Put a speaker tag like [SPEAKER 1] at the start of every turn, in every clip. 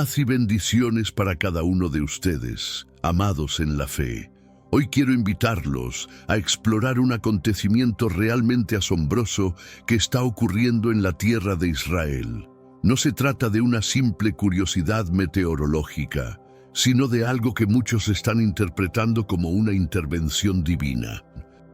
[SPEAKER 1] Paz y bendiciones para cada uno de ustedes, amados en la fe. Hoy quiero invitarlos a explorar un acontecimiento realmente asombroso que está ocurriendo en la tierra de Israel. No se trata de una simple curiosidad meteorológica, sino de algo que muchos están interpretando como una intervención divina.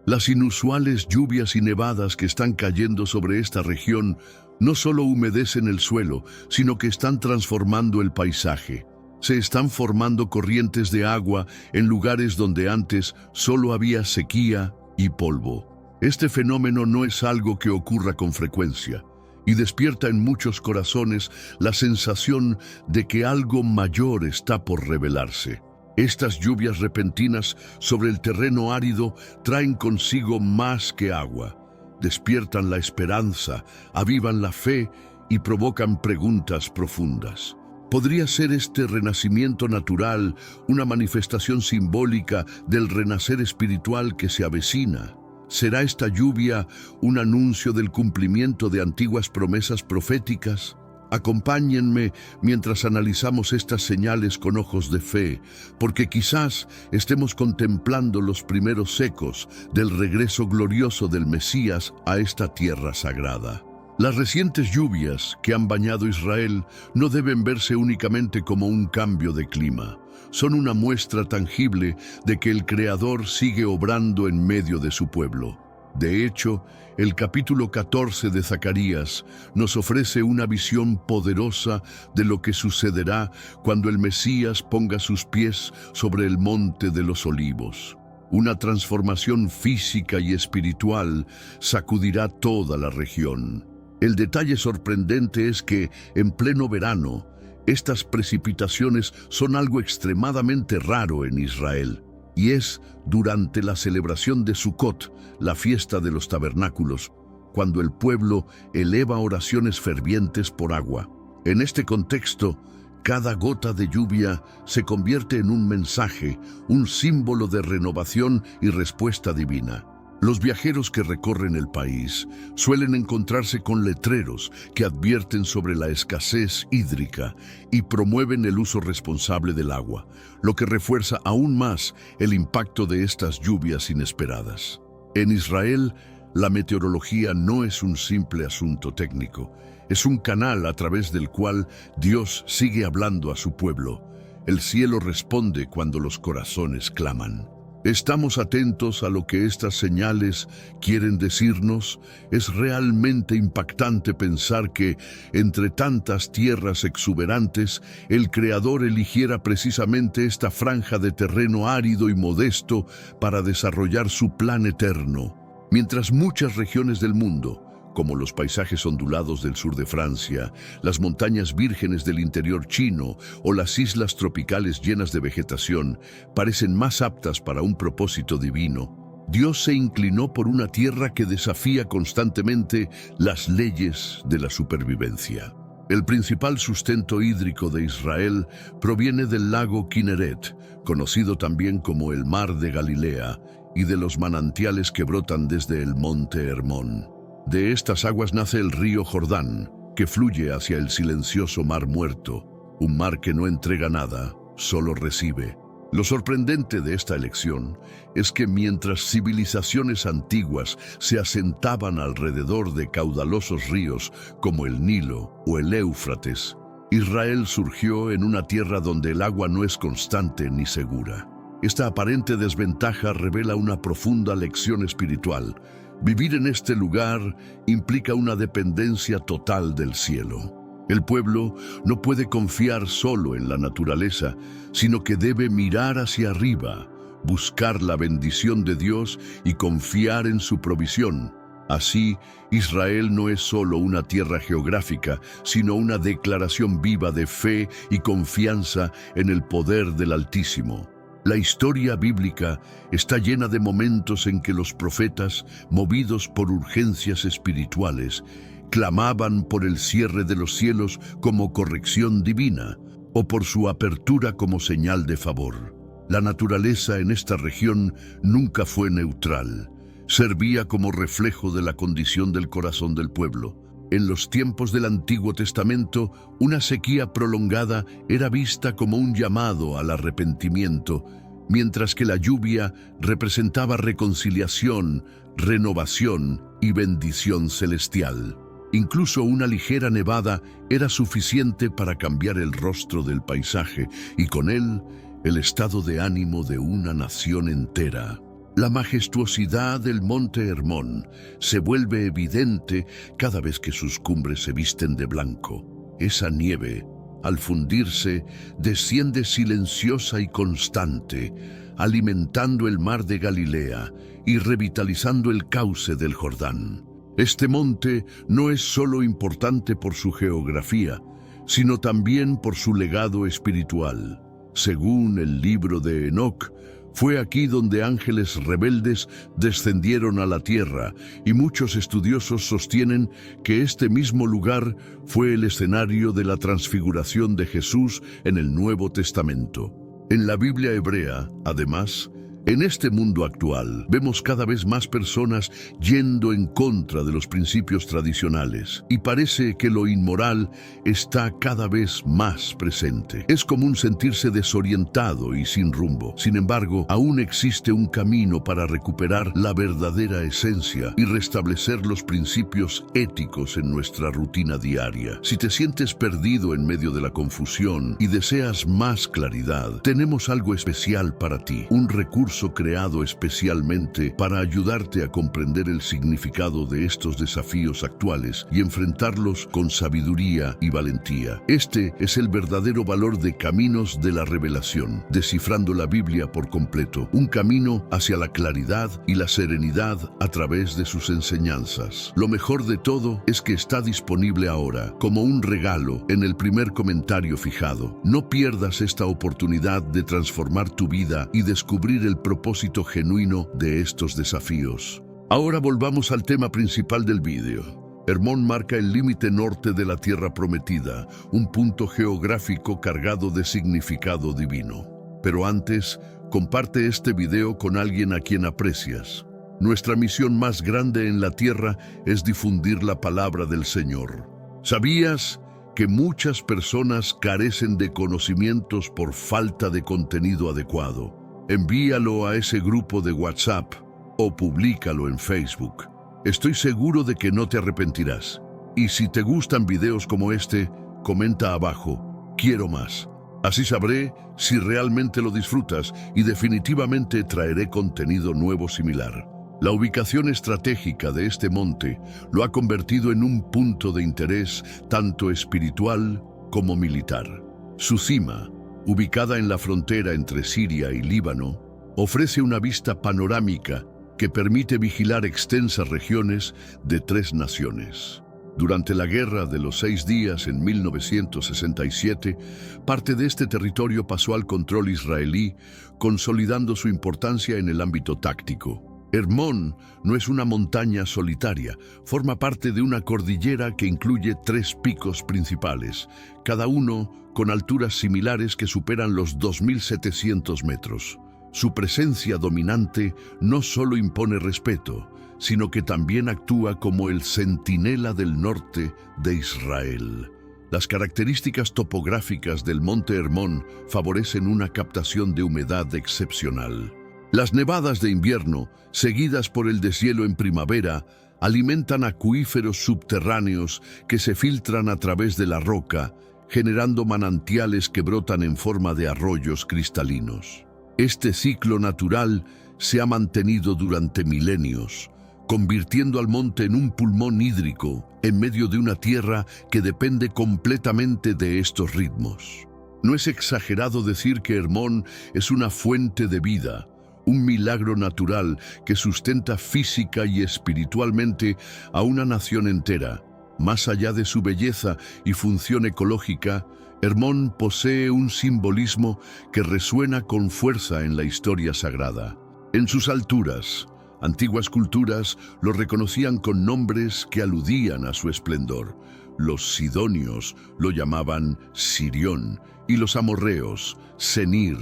[SPEAKER 1] Las inusuales lluvias y nevadas que están cayendo sobre esta región no solo humedecen el suelo, sino que están transformando el paisaje. Se están formando corrientes de agua en lugares donde antes solo había sequía y polvo. Este fenómeno no es algo que ocurra con frecuencia y despierta en muchos corazones la sensación de que algo mayor está por revelarse. Estas lluvias repentinas sobre el terreno árido traen consigo más que agua. Despiertan la esperanza, avivan la fe y provocan preguntas profundas. ¿Podría ser este renacimiento natural una manifestación simbólica del renacer espiritual que se avecina? ¿Será esta lluvia un anuncio del cumplimiento de antiguas promesas proféticas? Acompáñenme mientras analizamos estas señales con ojos de fe, porque quizás estemos contemplando los primeros ecos del regreso glorioso del Mesías a esta tierra sagrada. Las recientes lluvias que han bañado Israel no deben verse únicamente como un cambio de clima. Son una muestra tangible de que el Creador sigue obrando en medio de su pueblo. De hecho, el capítulo 14 de Zacarías nos ofrece una visión poderosa de lo que sucederá cuando el Mesías ponga sus pies sobre el monte de los olivos. Una transformación física y espiritual sacudirá toda la región. El detalle sorprendente es que, en pleno verano, estas precipitaciones son algo extremadamente raro en Israel. Y es durante la celebración de Sukkot, la fiesta de los tabernáculos, cuando el pueblo eleva oraciones fervientes por agua. En este contexto, cada gota de lluvia se convierte en un mensaje, un símbolo de renovación y respuesta divina. Los viajeros que recorren el país suelen encontrarse con letreros que advierten sobre la escasez hídrica y promueven el uso responsable del agua, lo que refuerza aún más el impacto de estas lluvias inesperadas. En Israel, la meteorología no es un simple asunto técnico, es un canal a través del cual Dios sigue hablando a su pueblo. El cielo responde cuando los corazones claman. ¿Estamos atentos a lo que estas señales quieren decirnos? Es realmente impactante pensar que, entre tantas tierras exuberantes, el Creador eligiera precisamente esta franja de terreno árido y modesto para desarrollar su plan eterno. Mientras muchas regiones del mundo, como los paisajes ondulados del sur de Francia, las montañas vírgenes del interior chino o las islas tropicales llenas de vegetación, parecen más aptas para un propósito divino, Dios se inclinó por una tierra que desafía constantemente las leyes de la supervivencia. El principal sustento hídrico de Israel proviene del lago Kinneret, conocido también como el Mar de Galilea, y de los manantiales que brotan desde el monte Hermón. De estas aguas nace el río Jordán, que fluye hacia el silencioso Mar Muerto, un mar que no entrega nada, solo recibe. Lo sorprendente de esta elección es que mientras civilizaciones antiguas se asentaban alrededor de caudalosos ríos como el Nilo o el Éufrates, Israel surgió en una tierra donde el agua no es constante ni segura. Esta aparente desventaja revela una profunda lección espiritual. Vivir en este lugar implica una dependencia total del cielo. El pueblo no puede confiar solo en la naturaleza, sino que debe mirar hacia arriba, buscar la bendición de Dios y confiar en su provisión. Así, Israel no es solo una tierra geográfica, sino una declaración viva de fe y confianza en el poder del Altísimo. La historia bíblica está llena de momentos en que los profetas, movidos por urgencias espirituales, clamaban por el cierre de los cielos como corrección divina o por su apertura como señal de favor. La naturaleza en esta región nunca fue neutral. Servía como reflejo de la condición del corazón del pueblo. En los tiempos del Antiguo Testamento, una sequía prolongada era vista como un llamado al arrepentimiento, mientras que la lluvia representaba reconciliación, renovación y bendición celestial. Incluso una ligera nevada era suficiente para cambiar el rostro del paisaje y con él el estado de ánimo de una nación entera. La majestuosidad del Monte Hermón se vuelve evidente cada vez que sus cumbres se visten de blanco. Esa nieve, al fundirse, desciende silenciosa y constante, alimentando el mar de Galilea y revitalizando el cauce del Jordán. Este monte no es solo importante por su geografía, sino también por su legado espiritual. Según el libro de Enoc, fue aquí donde ángeles rebeldes descendieron a la tierra y muchos estudiosos sostienen que este mismo lugar fue el escenario de la transfiguración de Jesús en el Nuevo Testamento. En la Biblia hebrea, además, en este mundo actual, vemos cada vez más personas yendo en contra de los principios tradicionales y parece que lo inmoral está cada vez más presente. Es común sentirse desorientado y sin rumbo. Sin embargo, aún existe un camino para recuperar la verdadera esencia y restablecer los principios éticos en nuestra rutina diaria. Si te sientes perdido en medio de la confusión y deseas más claridad, tenemos algo especial para ti, un recurso creado especialmente para ayudarte a comprender el significado de estos desafíos actuales y enfrentarlos con sabiduría y valentía. Este es el verdadero valor de Caminos de la Revelación, descifrando la Biblia por completo, un camino hacia la claridad y la serenidad a través de sus enseñanzas. Lo mejor de todo es que está disponible ahora, como un regalo, en el primer comentario fijado. No pierdas esta oportunidad de transformar tu vida y descubrir el propósito genuino de estos desafíos. Ahora volvamos al tema principal del vídeo. Hermón marca el límite norte de la tierra prometida, un punto geográfico cargado de significado divino. Pero antes, comparte este video con alguien a quien aprecias. Nuestra misión más grande en la tierra es difundir la palabra del Señor. ¿Sabías que muchas personas carecen de conocimientos por falta de contenido adecuado? Envíalo a ese grupo de WhatsApp o públicalo en Facebook. Estoy seguro de que no te arrepentirás. Y si te gustan videos como este, comenta abajo, quiero más. Así sabré si realmente lo disfrutas y definitivamente traeré contenido nuevo similar. La ubicación estratégica de este monte lo ha convertido en un punto de interés tanto espiritual como militar. Su cima, ubicada en la frontera entre Siria y Líbano, ofrece una vista panorámica que permite vigilar extensas regiones de 3 naciones. Durante la Guerra de los 6 días en 1967, parte de este territorio pasó al control israelí, consolidando su importancia en el ámbito táctico. Hermón no es una montaña solitaria, forma parte de una cordillera que incluye 3 picos principales, cada uno con alturas similares que superan los 2.700 metros. Su presencia dominante no solo impone respeto, sino que también actúa como el centinela del norte de Israel. Las características topográficas del Monte Hermón favorecen una captación de humedad excepcional. Las nevadas de invierno, seguidas por el deshielo en primavera, alimentan acuíferos subterráneos que se filtran a través de la roca, generando manantiales que brotan en forma de arroyos cristalinos. Este ciclo natural se ha mantenido durante milenios, convirtiendo al monte en un pulmón hídrico en medio de una tierra que depende completamente de estos ritmos. No es exagerado decir que Hermón es una fuente de vida, un milagro natural que sustenta física y espiritualmente a una nación entera. Más allá de su belleza y función ecológica, Hermón posee un simbolismo que resuena con fuerza en la historia sagrada. En sus alturas, antiguas culturas lo reconocían con nombres que aludían a su esplendor. Los sidonios lo llamaban Sirión y los amorreos, Senir,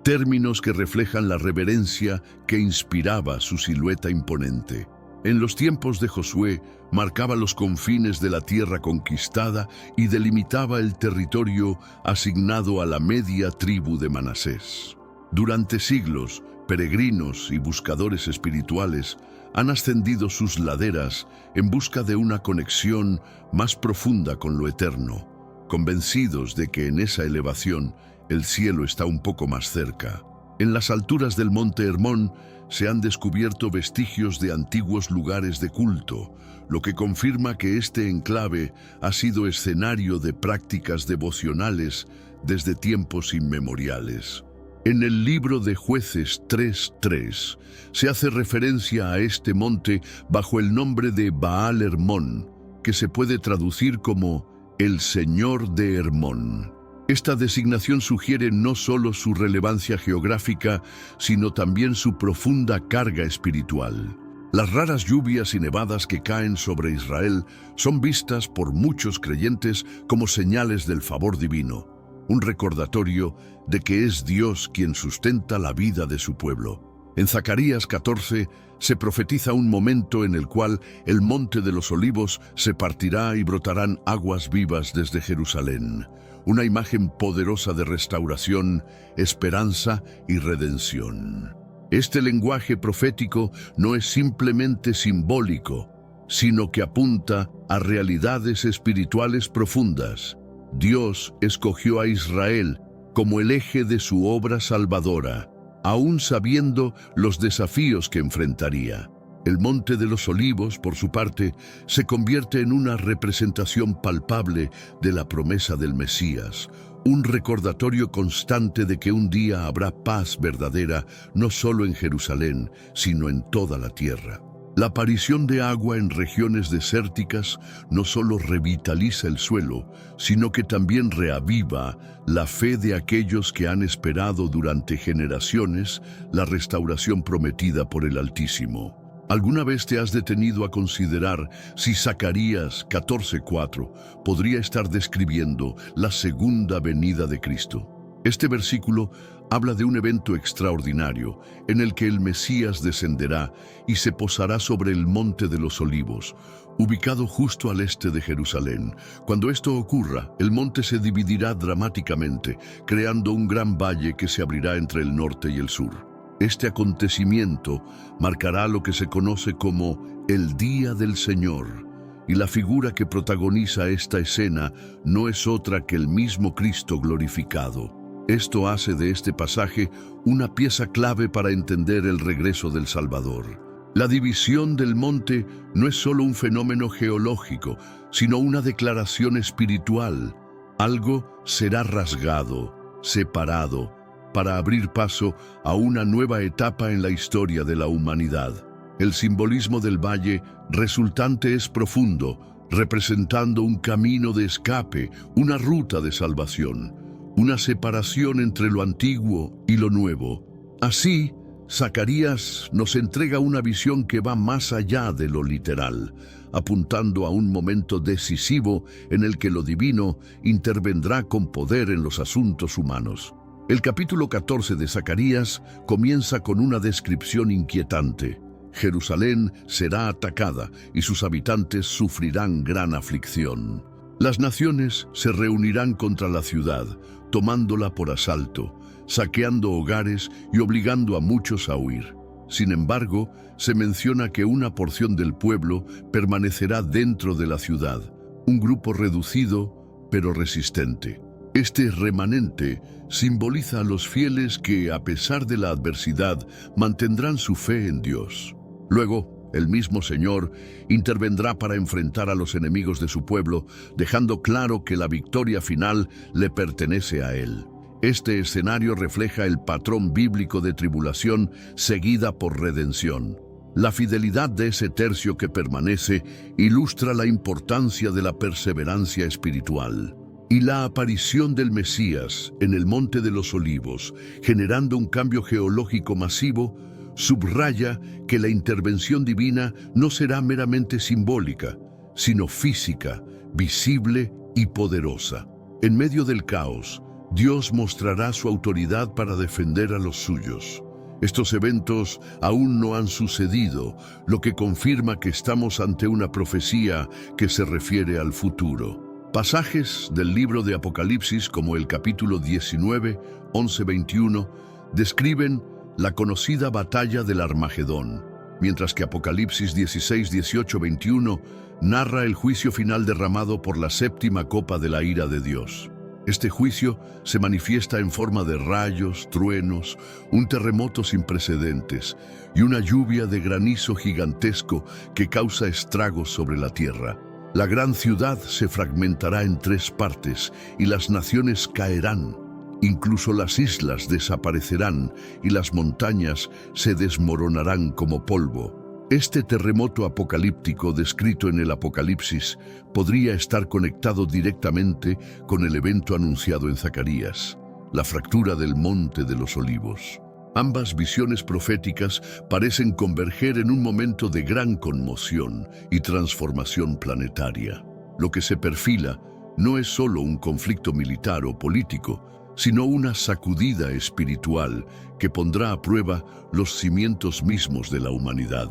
[SPEAKER 1] términos que reflejan la reverencia que inspiraba su silueta imponente. En los tiempos de Josué, marcaba los confines de la tierra conquistada y delimitaba el territorio asignado a la media tribu de Manasés. Durante siglos, peregrinos y buscadores espirituales han ascendido sus laderas en busca de una conexión más profunda con lo eterno, convencidos de que en esa elevación el cielo está un poco más cerca. En las alturas del Monte Hermón se han descubierto vestigios de antiguos lugares de culto, lo que confirma que este enclave ha sido escenario de prácticas devocionales desde tiempos inmemoriales. En el libro de Jueces 3:3 se hace referencia a este monte bajo el nombre de Baal Hermón, que se puede traducir como el Señor de Hermón. Esta designación sugiere no solo su relevancia geográfica, sino también su profunda carga espiritual. Las raras lluvias y nevadas que caen sobre Israel son vistas por muchos creyentes como señales del favor divino, un recordatorio de que es Dios quien sustenta la vida de su pueblo. En Zacarías 14 se profetiza un momento en el cual el Monte de los Olivos se partirá y brotarán aguas vivas desde Jerusalén, una imagen poderosa de restauración, esperanza y redención. Este lenguaje profético no es simplemente simbólico, sino que apunta a realidades espirituales profundas. Dios escogió a Israel como el eje de su obra salvadora, aún sabiendo los desafíos que enfrentaría. El Monte de los Olivos, por su parte, se convierte en una representación palpable de la promesa del Mesías, un recordatorio constante de que un día habrá paz verdadera no solo en Jerusalén, sino en toda la tierra. La aparición de agua en regiones desérticas no solo revitaliza el suelo, sino que también reaviva la fe de aquellos que han esperado durante generaciones la restauración prometida por el Altísimo. ¿Alguna vez te has detenido a considerar si Zacarías 14:4 podría estar describiendo la segunda venida de Cristo? Este versículo habla de un evento extraordinario en el que el Mesías descenderá y se posará sobre el Monte de los Olivos, ubicado justo al este de Jerusalén. Cuando esto ocurra, el monte se dividirá dramáticamente, creando un gran valle que se abrirá entre el norte y el sur. Este acontecimiento marcará lo que se conoce como el Día del Señor, y la figura que protagoniza esta escena no es otra que el mismo Cristo glorificado. Esto hace de este pasaje una pieza clave para entender el regreso del Salvador. La división del monte no es solo un fenómeno geológico, sino una declaración espiritual. Algo será rasgado, separado, para abrir paso a una nueva etapa en la historia de la humanidad. El simbolismo del valle resultante es profundo, representando un camino de escape, una ruta de salvación, una separación entre lo antiguo y lo nuevo. Así, Zacarías nos entrega una visión que va más allá de lo literal, apuntando a un momento decisivo en el que lo divino intervendrá con poder en los asuntos humanos. El capítulo 14 de Zacarías comienza con una descripción inquietante. Jerusalén será atacada y sus habitantes sufrirán gran aflicción. Las naciones se reunirán contra la ciudad, tomándola por asalto, saqueando hogares y obligando a muchos a huir. Sin embargo, se menciona que una porción del pueblo permanecerá dentro de la ciudad, un grupo reducido pero resistente. Este remanente simboliza a los fieles que, a pesar de la adversidad, mantendrán su fe en Dios. Luego, el mismo Señor intervendrá para enfrentar a los enemigos de su pueblo, dejando claro que la victoria final le pertenece a Él. Este escenario refleja el patrón bíblico de tribulación seguida por redención. La fidelidad de ese tercio que permanece ilustra la importancia de la perseverancia espiritual. Y la aparición del Mesías en el Monte de los Olivos, generando un cambio geológico masivo, subraya que la intervención divina no será meramente simbólica, sino física, visible y poderosa. En medio del caos, Dios mostrará su autoridad para defender a los suyos. Estos eventos aún no han sucedido, lo que confirma que estamos ante una profecía que se refiere al futuro. Pasajes del libro de Apocalipsis, como el capítulo 19, 11-21, describen la conocida batalla del Armagedón, mientras que Apocalipsis 16, 18, 21 narra el juicio final derramado por la séptima copa de la ira de Dios. Este juicio se manifiesta en forma de rayos, truenos, un terremoto sin precedentes y una lluvia de granizo gigantesco que causa estragos sobre la tierra. La gran ciudad se fragmentará en 3 partes y las naciones caerán. Incluso las islas desaparecerán y las montañas se desmoronarán como polvo. Este terremoto apocalíptico descrito en el Apocalipsis podría estar conectado directamente con el evento anunciado en Zacarías, la fractura del Monte de los Olivos. Ambas visiones proféticas parecen converger en un momento de gran conmoción y transformación planetaria. Lo que se perfila no es solo un conflicto militar o político, sino una sacudida espiritual que pondrá a prueba los cimientos mismos de la humanidad.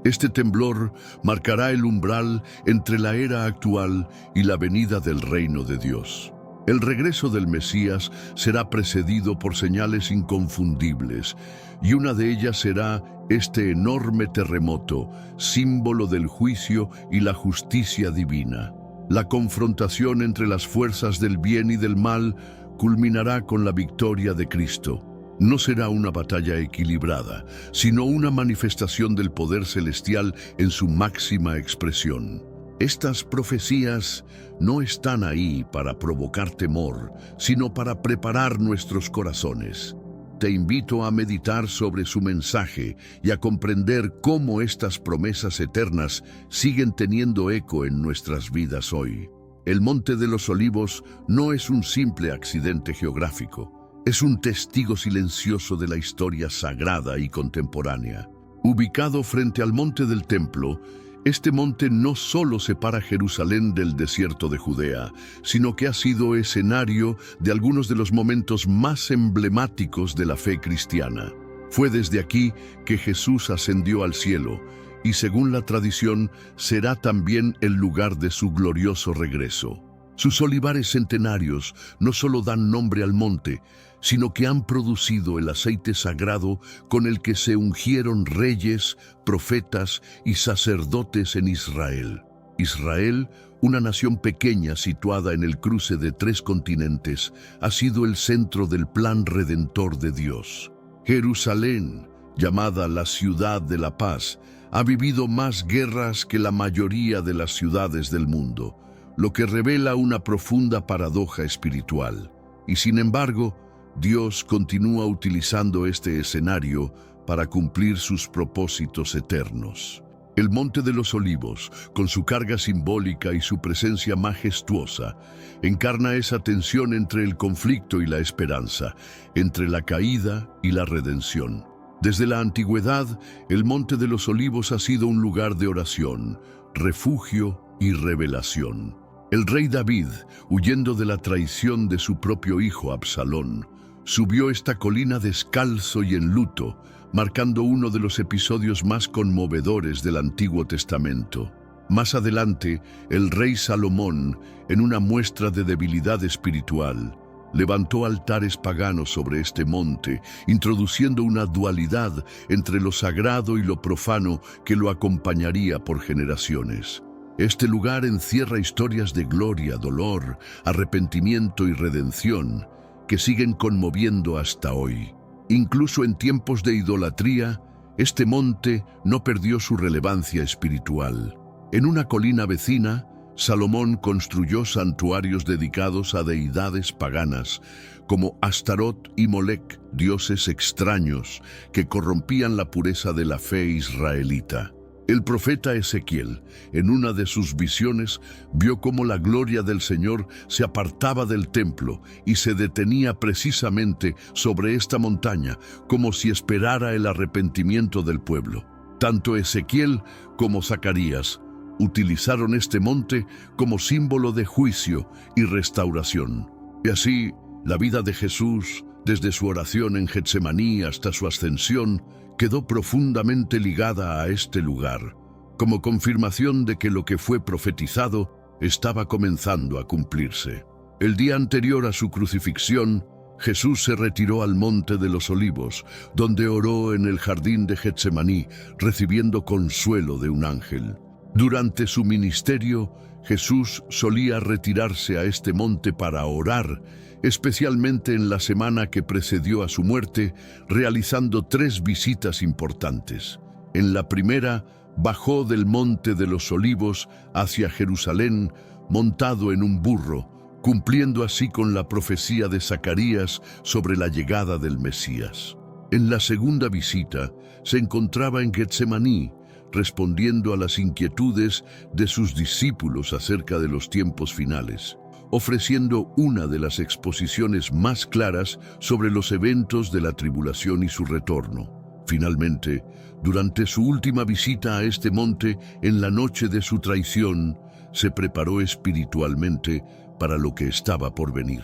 [SPEAKER 1] Este temblor marcará el umbral entre la era actual y la venida del reino de Dios. El regreso del Mesías será precedido por señales inconfundibles, y una de ellas será este enorme terremoto, símbolo del juicio y la justicia divina. La confrontación entre las fuerzas del bien y del mal culminará con la victoria de Cristo. No será una batalla equilibrada, sino una manifestación del poder celestial en su máxima expresión. Estas profecías no están ahí para provocar temor, sino para preparar nuestros corazones. Te invito a meditar sobre su mensaje y a comprender cómo estas promesas eternas siguen teniendo eco en nuestras vidas hoy. El Monte de los Olivos no es un simple accidente geográfico. Es un testigo silencioso de la historia sagrada y contemporánea. Ubicado frente al monte del templo, este monte no solo separa Jerusalén del desierto de Judea, sino que ha sido escenario de algunos de los momentos más emblemáticos de la fe cristiana. Fue desde aquí que Jesús ascendió al cielo, y según la tradición, será también el lugar de su glorioso regreso. Sus olivares centenarios no solo dan nombre al monte, sino que han producido el aceite sagrado con el que se ungieron reyes, profetas y sacerdotes en Israel. Israel, una nación pequeña situada en el cruce de 3 continentes, ha sido el centro del plan redentor de Dios. Jerusalén, llamada la ciudad de la paz, ha vivido más guerras que la mayoría de las ciudades del mundo, lo que revela una profunda paradoja espiritual. Y sin embargo, Dios continúa utilizando este escenario para cumplir sus propósitos eternos. El Monte de los Olivos, con su carga simbólica y su presencia majestuosa, encarna esa tensión entre el conflicto y la esperanza, entre la caída y la redención. Desde la antigüedad, el Monte de los Olivos ha sido un lugar de oración, refugio y revelación. El rey David, huyendo de la traición de su propio hijo Absalón, subió esta colina descalzo y en luto, marcando uno de los episodios más conmovedores del Antiguo Testamento. Más adelante, el rey Salomón, en una muestra de debilidad espiritual, levantó altares paganos sobre este monte, introduciendo una dualidad entre lo sagrado y lo profano que lo acompañaría por generaciones. Este lugar encierra historias de gloria, dolor, arrepentimiento y redención que siguen conmoviendo hasta hoy. Incluso en tiempos de idolatría, este monte no perdió su relevancia espiritual. En una colina vecina, Salomón construyó santuarios dedicados a deidades paganas, como Astarot y Molec, dioses extraños que corrompían la pureza de la fe israelita. El profeta Ezequiel, en una de sus visiones, vio cómo la gloria del Señor se apartaba del templo y se detenía precisamente sobre esta montaña, como si esperara el arrepentimiento del pueblo. Tanto Ezequiel como Zacarías utilizaron este monte como símbolo de juicio y restauración. Y así, La vida de Jesús, desde su oración en Getsemaní hasta su ascensión, quedó profundamente ligada a este lugar, como confirmación de que lo que fue profetizado estaba comenzando a cumplirse. El día anterior a su crucifixión, Jesús se retiró al Monte de los Olivos, donde oró en el jardín de Getsemaní, recibiendo consuelo de un ángel. Durante su ministerio, Jesús solía retirarse a este monte para orar, especialmente en la semana que precedió a su muerte, realizando 3 visitas importantes. En la primera, bajó del Monte de los Olivos hacia Jerusalén montado en un burro, cumpliendo así con la profecía de Zacarías sobre la llegada del Mesías. En la segunda visita, se encontraba en Getsemaní, respondiendo a las inquietudes de sus discípulos acerca de los tiempos finales, ofreciendo una de las exposiciones más claras sobre los eventos de la tribulación y su retorno. Finalmente, durante su última visita a este monte, en la noche de su traición, se preparó espiritualmente para lo que estaba por venir.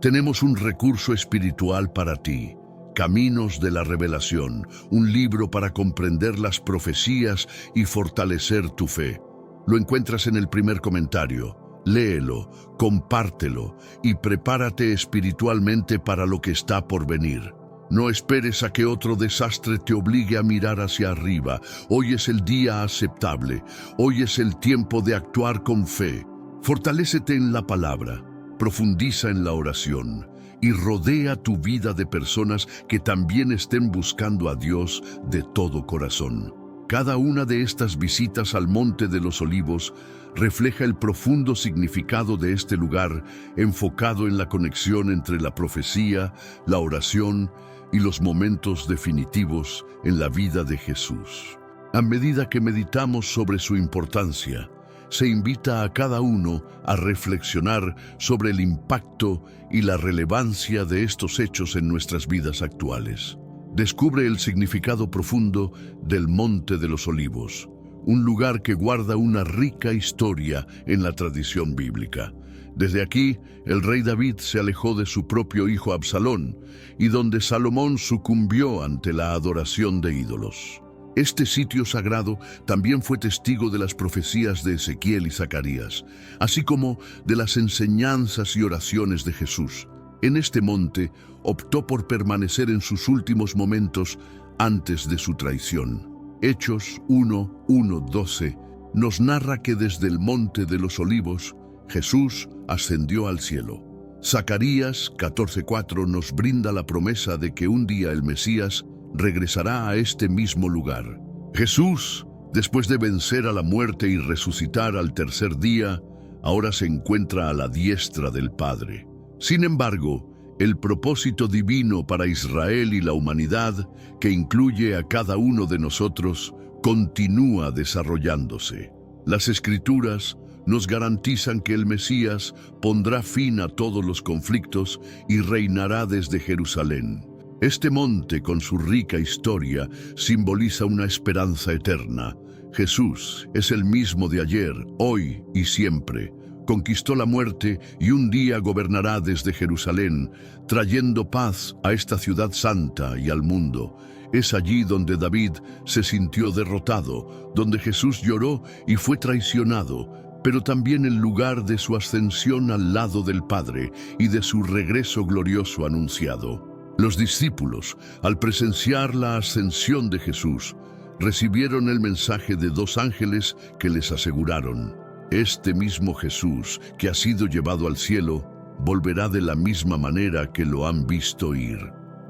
[SPEAKER 1] Tenemos un recurso espiritual para ti, Caminos de la Revelación, un libro para comprender las profecías y fortalecer tu fe. Lo encuentras en el primer comentario. Léelo, compártelo y prepárate espiritualmente para lo que está por venir. No esperes a que otro desastre te obligue a mirar hacia arriba. Hoy es el día aceptable. Hoy es el tiempo de actuar con fe. Fortalécete en la palabra, profundiza en la oración y rodea tu vida de personas que también estén buscando a Dios de todo corazón. Cada una de estas visitas al Monte de los Olivos refleja el profundo significado de este lugar, enfocado en la conexión entre la profecía, la oración y los momentos definitivos en la vida de Jesús. A medida que meditamos sobre su importancia, se invita a cada uno a reflexionar sobre el impacto y la relevancia de estos hechos en nuestras vidas actuales. Descubre el significado profundo del Monte de los Olivos, un lugar que guarda una rica historia en la tradición bíblica. Desde aquí, el rey David se alejó de su propio hijo Absalón, y donde Salomón sucumbió ante la adoración de ídolos. Este sitio sagrado también fue testigo de las profecías de Ezequiel y Zacarías, así como de las enseñanzas y oraciones de Jesús. En este monte optó por permanecer en sus últimos momentos antes de su traición. Hechos 1:1-12 nos narra que desde el Monte de los Olivos Jesús ascendió al cielo. Zacarías 14:4 nos brinda la promesa de que un día el Mesías regresará a este mismo lugar. Jesús, después de vencer a la muerte y resucitar al tercer día, ahora se encuentra a la diestra del Padre. Sin embargo, el propósito divino para Israel y la humanidad, que incluye a cada uno de nosotros, continúa desarrollándose. Las Escrituras nos garantizan que el Mesías pondrá fin a todos los conflictos y reinará desde Jerusalén. Este monte, con su rica historia, simboliza una esperanza eterna. Jesús es el mismo de ayer, hoy y siempre. Conquistó la muerte y un día gobernará desde Jerusalén, trayendo paz a esta ciudad santa y al mundo. Es allí donde David se sintió derrotado, donde Jesús lloró y fue traicionado, pero también el lugar de su ascensión al lado del Padre y de su regreso glorioso anunciado. Los discípulos, al presenciar la ascensión de Jesús, recibieron el mensaje de 2 ángeles que les aseguraron: este mismo Jesús que ha sido llevado al cielo, volverá de la misma manera que lo han visto ir.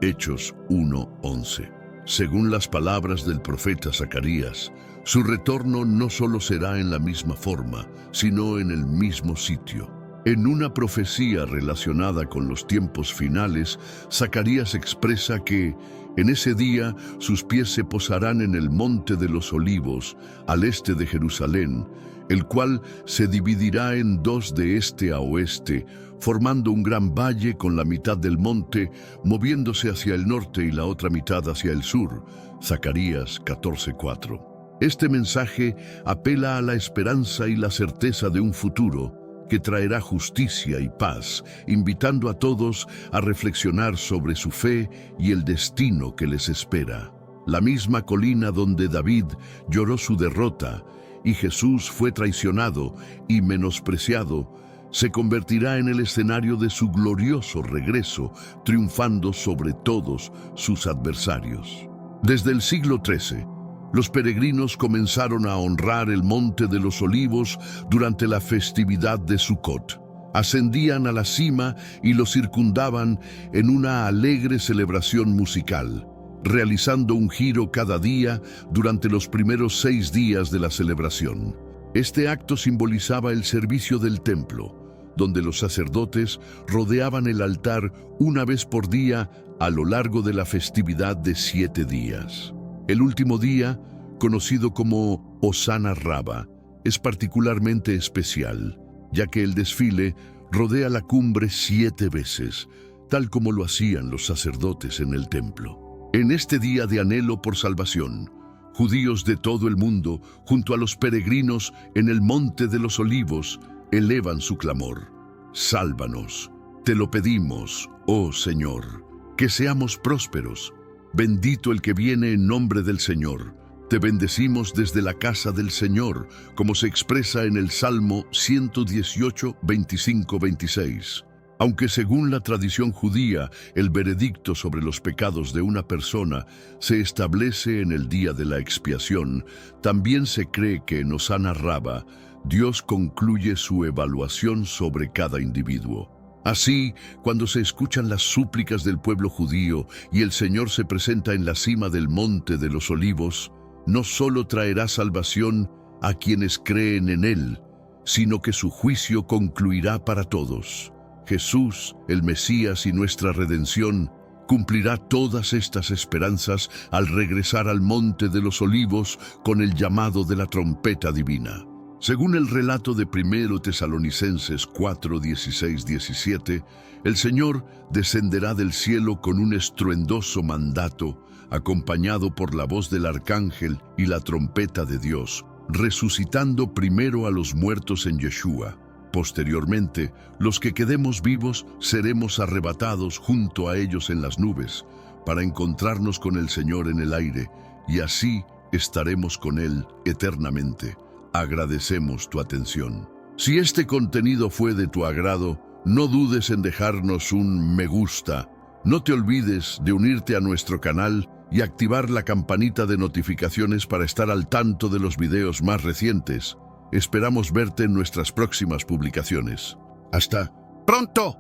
[SPEAKER 1] Hechos 1:11. Según las palabras del profeta Zacarías, su retorno no solo será en la misma forma, sino en el mismo sitio. En una profecía relacionada con los tiempos finales, Zacarías expresa que en ese día sus pies se posarán en el Monte de los Olivos, al este de Jerusalén, el cual se dividirá en 2 de este a oeste, formando un gran valle con la mitad del monte moviéndose hacia el norte y la otra mitad hacia el sur. Zacarías 14:4. Este mensaje apela a la esperanza y la certeza de un futuro que traerá justicia y paz, invitando a todos a reflexionar sobre su fe y el destino que les espera. La misma colina donde David lloró su derrota y Jesús fue traicionado y menospreciado, se convertirá en el escenario de su glorioso regreso, triunfando sobre todos sus adversarios. Desde el siglo XIII, los peregrinos comenzaron a honrar el Monte de los Olivos durante la festividad de Sukkot. Ascendían a la cima y lo circundaban en una alegre celebración musical, realizando un giro cada día durante los primeros 6 días de la celebración. Este acto simbolizaba el servicio del templo, donde los sacerdotes rodeaban el altar una vez por día a lo largo de la festividad de 7 días. El último día, conocido como Osana Rabba, es particularmente especial, ya que el desfile rodea la cumbre 7 veces, tal como lo hacían los sacerdotes en el templo. En este día de anhelo por salvación, judíos de todo el mundo, junto a los peregrinos en el Monte de los Olivos, elevan su clamor: «Sálvanos, te lo pedimos, oh Señor, que seamos prósperos. Bendito el que viene en nombre del Señor. Te bendecimos desde la casa del Señor», como se expresa en el Salmo 118, 25-26. Aunque según la tradición judía, el veredicto sobre los pecados de una persona se establece en el día de la expiación, también se cree que en Osana Rabba, Dios concluye su evaluación sobre cada individuo. Así, cuando se escuchan las súplicas del pueblo judío y el Señor se presenta en la cima del Monte de los Olivos, no solo traerá salvación a quienes creen en Él, sino que su juicio concluirá para todos. Jesús, el Mesías y nuestra redención, cumplirá todas estas esperanzas al regresar al Monte de los Olivos con el llamado de la trompeta divina. Según el relato de 1 Tesalonicenses 4, 16, 17, el Señor descenderá del cielo con un estruendoso mandato, acompañado por la voz del arcángel y la trompeta de Dios, resucitando primero a los muertos en Yeshua. Posteriormente, los que quedemos vivos seremos arrebatados junto a ellos en las nubes, para encontrarnos con el Señor en el aire, y así estaremos con Él eternamente. Agradecemos tu atención. Si este contenido fue de tu agrado, no dudes en dejarnos un me gusta. No te olvides de unirte a nuestro canal y activar la campanita de notificaciones para estar al tanto de los videos más recientes. Esperamos verte en nuestras próximas publicaciones. ¡Hasta pronto!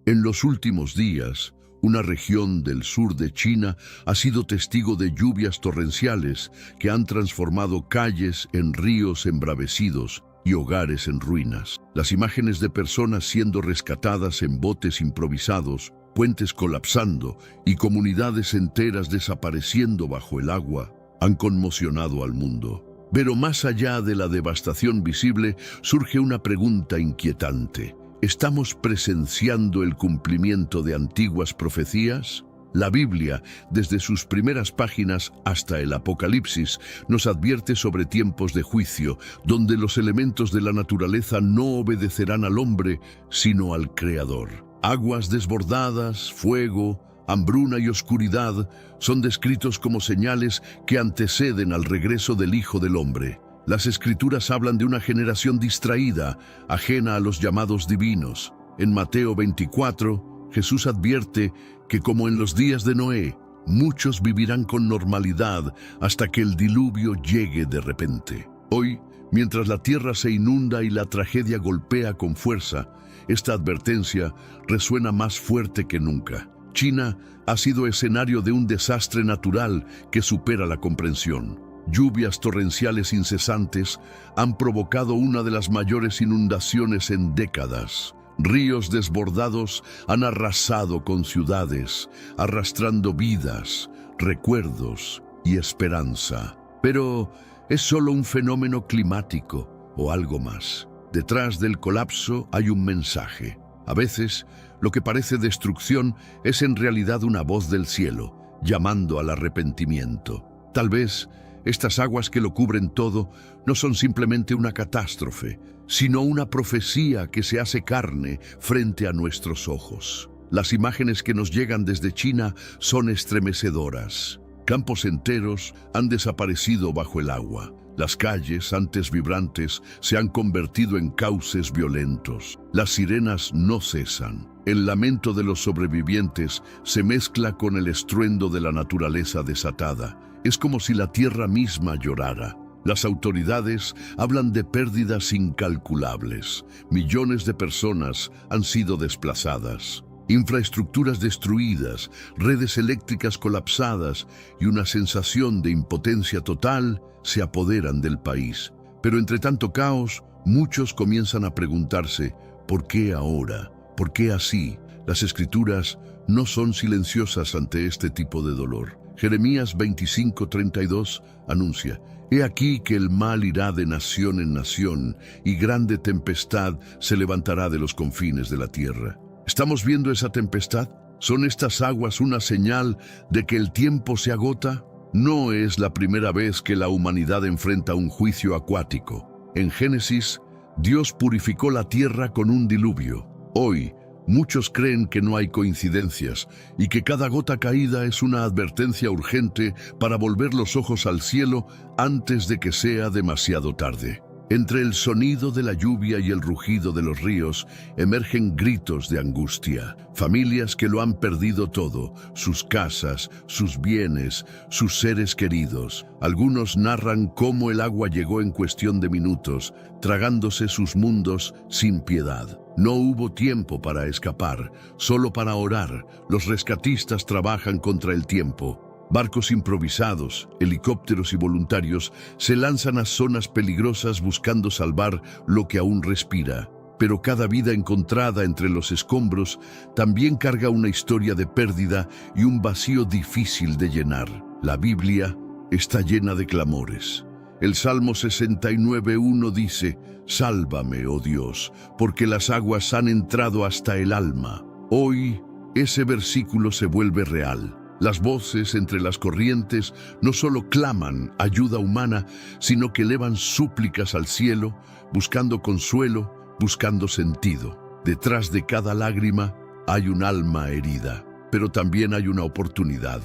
[SPEAKER 1] En los últimos días, una región del sur de China ha sido testigo de lluvias torrenciales que han transformado calles en ríos embravecidos y hogares en ruinas. Las imágenes de personas siendo rescatadas en botes improvisados, puentes colapsando y comunidades enteras desapareciendo bajo el agua han conmocionado al mundo. Pero más allá de la devastación visible, surge una pregunta inquietante. ¿Estamos presenciando el cumplimiento de antiguas profecías? La Biblia, desde sus primeras páginas hasta el Apocalipsis, nos advierte sobre tiempos de juicio, donde los elementos de la naturaleza no obedecerán al hombre, sino al Creador. Aguas desbordadas, fuego, hambruna y oscuridad son descritos como señales que anteceden al regreso del Hijo del Hombre. Las Escrituras hablan de una generación distraída, ajena a los llamados divinos. En Mateo 24, Jesús advierte que como en los días de Noé, muchos vivirán con normalidad hasta que el diluvio llegue de repente. Hoy, mientras la tierra se inunda y la tragedia golpea con fuerza, esta advertencia resuena más fuerte que nunca. China ha sido escenario de un desastre natural que supera la comprensión. Lluvias torrenciales incesantes han provocado una de las mayores inundaciones en décadas. Ríos desbordados han arrasado con ciudades, arrastrando vidas, recuerdos y esperanza. Pero ¿es solo un fenómeno climático o algo más? Detrás del colapso hay un mensaje. A veces, lo que parece destrucción es en realidad una voz del cielo, llamando al arrepentimiento. Tal vez Estas aguas que lo cubren todo no son simplemente una catástrofe, sino una profecía que se hace carne frente a nuestros ojos. Las imágenes que nos llegan desde China son estremecedoras. Campos enteros han desaparecido bajo el agua. Las calles, antes vibrantes, se han convertido en cauces violentos. Las sirenas no cesan. El lamento de los sobrevivientes se mezcla con el estruendo de la naturaleza desatada. Es como si la tierra misma llorara. Las autoridades hablan de pérdidas incalculables. Millones de personas han sido desplazadas. Infraestructuras destruidas, redes eléctricas colapsadas y una sensación de impotencia total se apoderan del país. Pero entre tanto caos, muchos comienzan a preguntarse, ¿por qué ahora? ¿Por qué así? Las Escrituras no son silenciosas ante este tipo de dolor. Jeremías 25:32 anuncia, «He aquí que el mal irá de nación en nación, y grande tempestad se levantará de los confines de la tierra». ¿Estamos viendo esa tempestad? ¿Son estas aguas una señal de que el tiempo se agota? No es la primera vez que la humanidad enfrenta un juicio acuático. En Génesis, Dios purificó la tierra con un diluvio. Hoy, muchos creen que no hay coincidencias y que cada gota caída es una advertencia urgente para volver los ojos al cielo antes de que sea demasiado tarde. Entre el sonido de la lluvia y el rugido de los ríos emergen gritos de angustia. Familias que lo han perdido todo, sus casas, sus bienes, sus seres queridos. Algunos narran cómo el agua llegó en cuestión de minutos, tragándose sus mundos sin piedad. No hubo tiempo para escapar, solo para orar. Los rescatistas trabajan contra el tiempo. Barcos improvisados, helicópteros y voluntarios se lanzan a zonas peligrosas buscando salvar lo que aún respira. Pero cada vida encontrada entre los escombros también carga una historia de pérdida y un vacío difícil de llenar. La Biblia está llena de clamores. El Salmo 69:1 dice, «Sálvame, oh Dios, porque las aguas han entrado hasta el alma». Hoy, ese versículo se vuelve real. Las voces entre las corrientes no solo claman ayuda humana, sino que elevan súplicas al cielo, buscando consuelo, buscando sentido. Detrás de cada lágrima hay un alma herida, pero también hay una oportunidad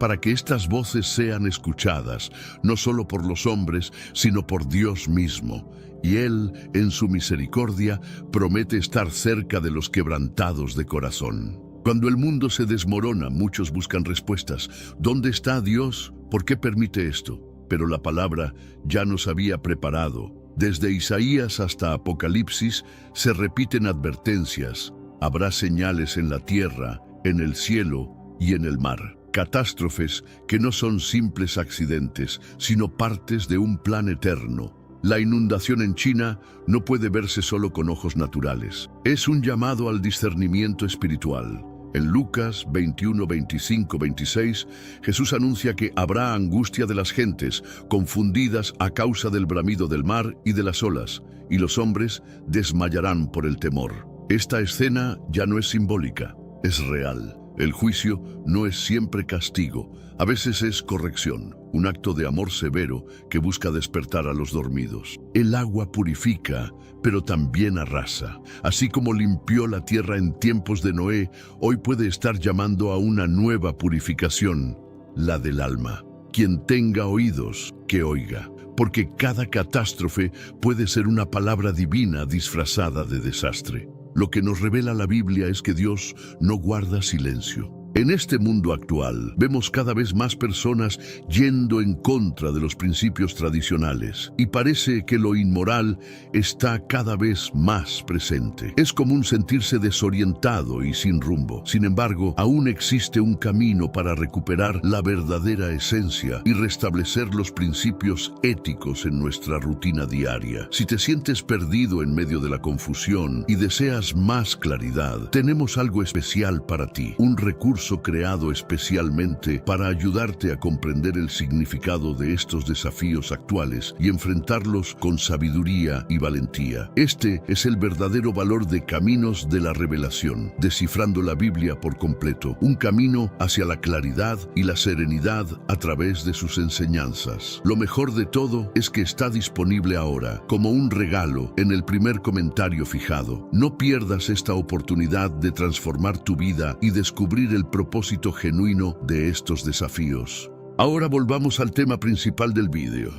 [SPEAKER 1] para que estas voces sean escuchadas, no solo por los hombres, sino por Dios mismo. Y Él, en su misericordia, promete estar cerca de los quebrantados de corazón. Cuando el mundo se desmorona, muchos buscan respuestas. ¿Dónde está Dios? ¿Por qué permite esto? Pero la palabra ya nos había preparado. Desde Isaías hasta Apocalipsis se repiten advertencias. Habrá señales en la tierra, en el cielo y en el mar. Catástrofes que no son simples accidentes, sino partes de un plan eterno. La inundación en China no puede verse solo con ojos naturales. Es un llamado al discernimiento espiritual. En Lucas 21, 25, 26, Jesús anuncia que habrá angustia de las gentes, confundidas a causa del bramido del mar y de las olas, y los hombres desmayarán por el temor. Esta escena ya no es simbólica, es real. El juicio no es siempre castigo, a veces es corrección, un acto de amor severo que busca despertar a los dormidos. El agua purifica, pero también arrasa. Así como limpió la tierra en tiempos de Noé, hoy puede estar llamando a una nueva purificación, la del alma. Quien tenga oídos, que oiga, porque cada catástrofe puede ser una palabra divina disfrazada de desastre. Lo que nos revela la Biblia es que Dios no guarda silencio. En este mundo actual, vemos cada vez más personas yendo en contra de los principios tradicionales y parece que lo inmoral está cada vez más presente. Es común sentirse desorientado y sin rumbo. Sin embargo, aún existe un camino para recuperar la verdadera esencia y restablecer los principios éticos en nuestra rutina diaria. Si te sientes perdido en medio de la confusión y deseas más claridad, tenemos algo especial para ti, un recurso curso creado especialmente para ayudarte a comprender el significado de estos desafíos actuales y enfrentarlos con sabiduría y valentía. Este es el verdadero valor de Caminos de la Revelación, descifrando la Biblia por completo, un camino hacia la claridad y la serenidad a través de sus enseñanzas. Lo mejor de todo es que está disponible ahora, como un regalo, en el primer comentario fijado. No pierdas esta oportunidad de transformar tu vida y descubrir el propósito genuino de estos desafíos. Ahora volvamos al tema principal del vídeo.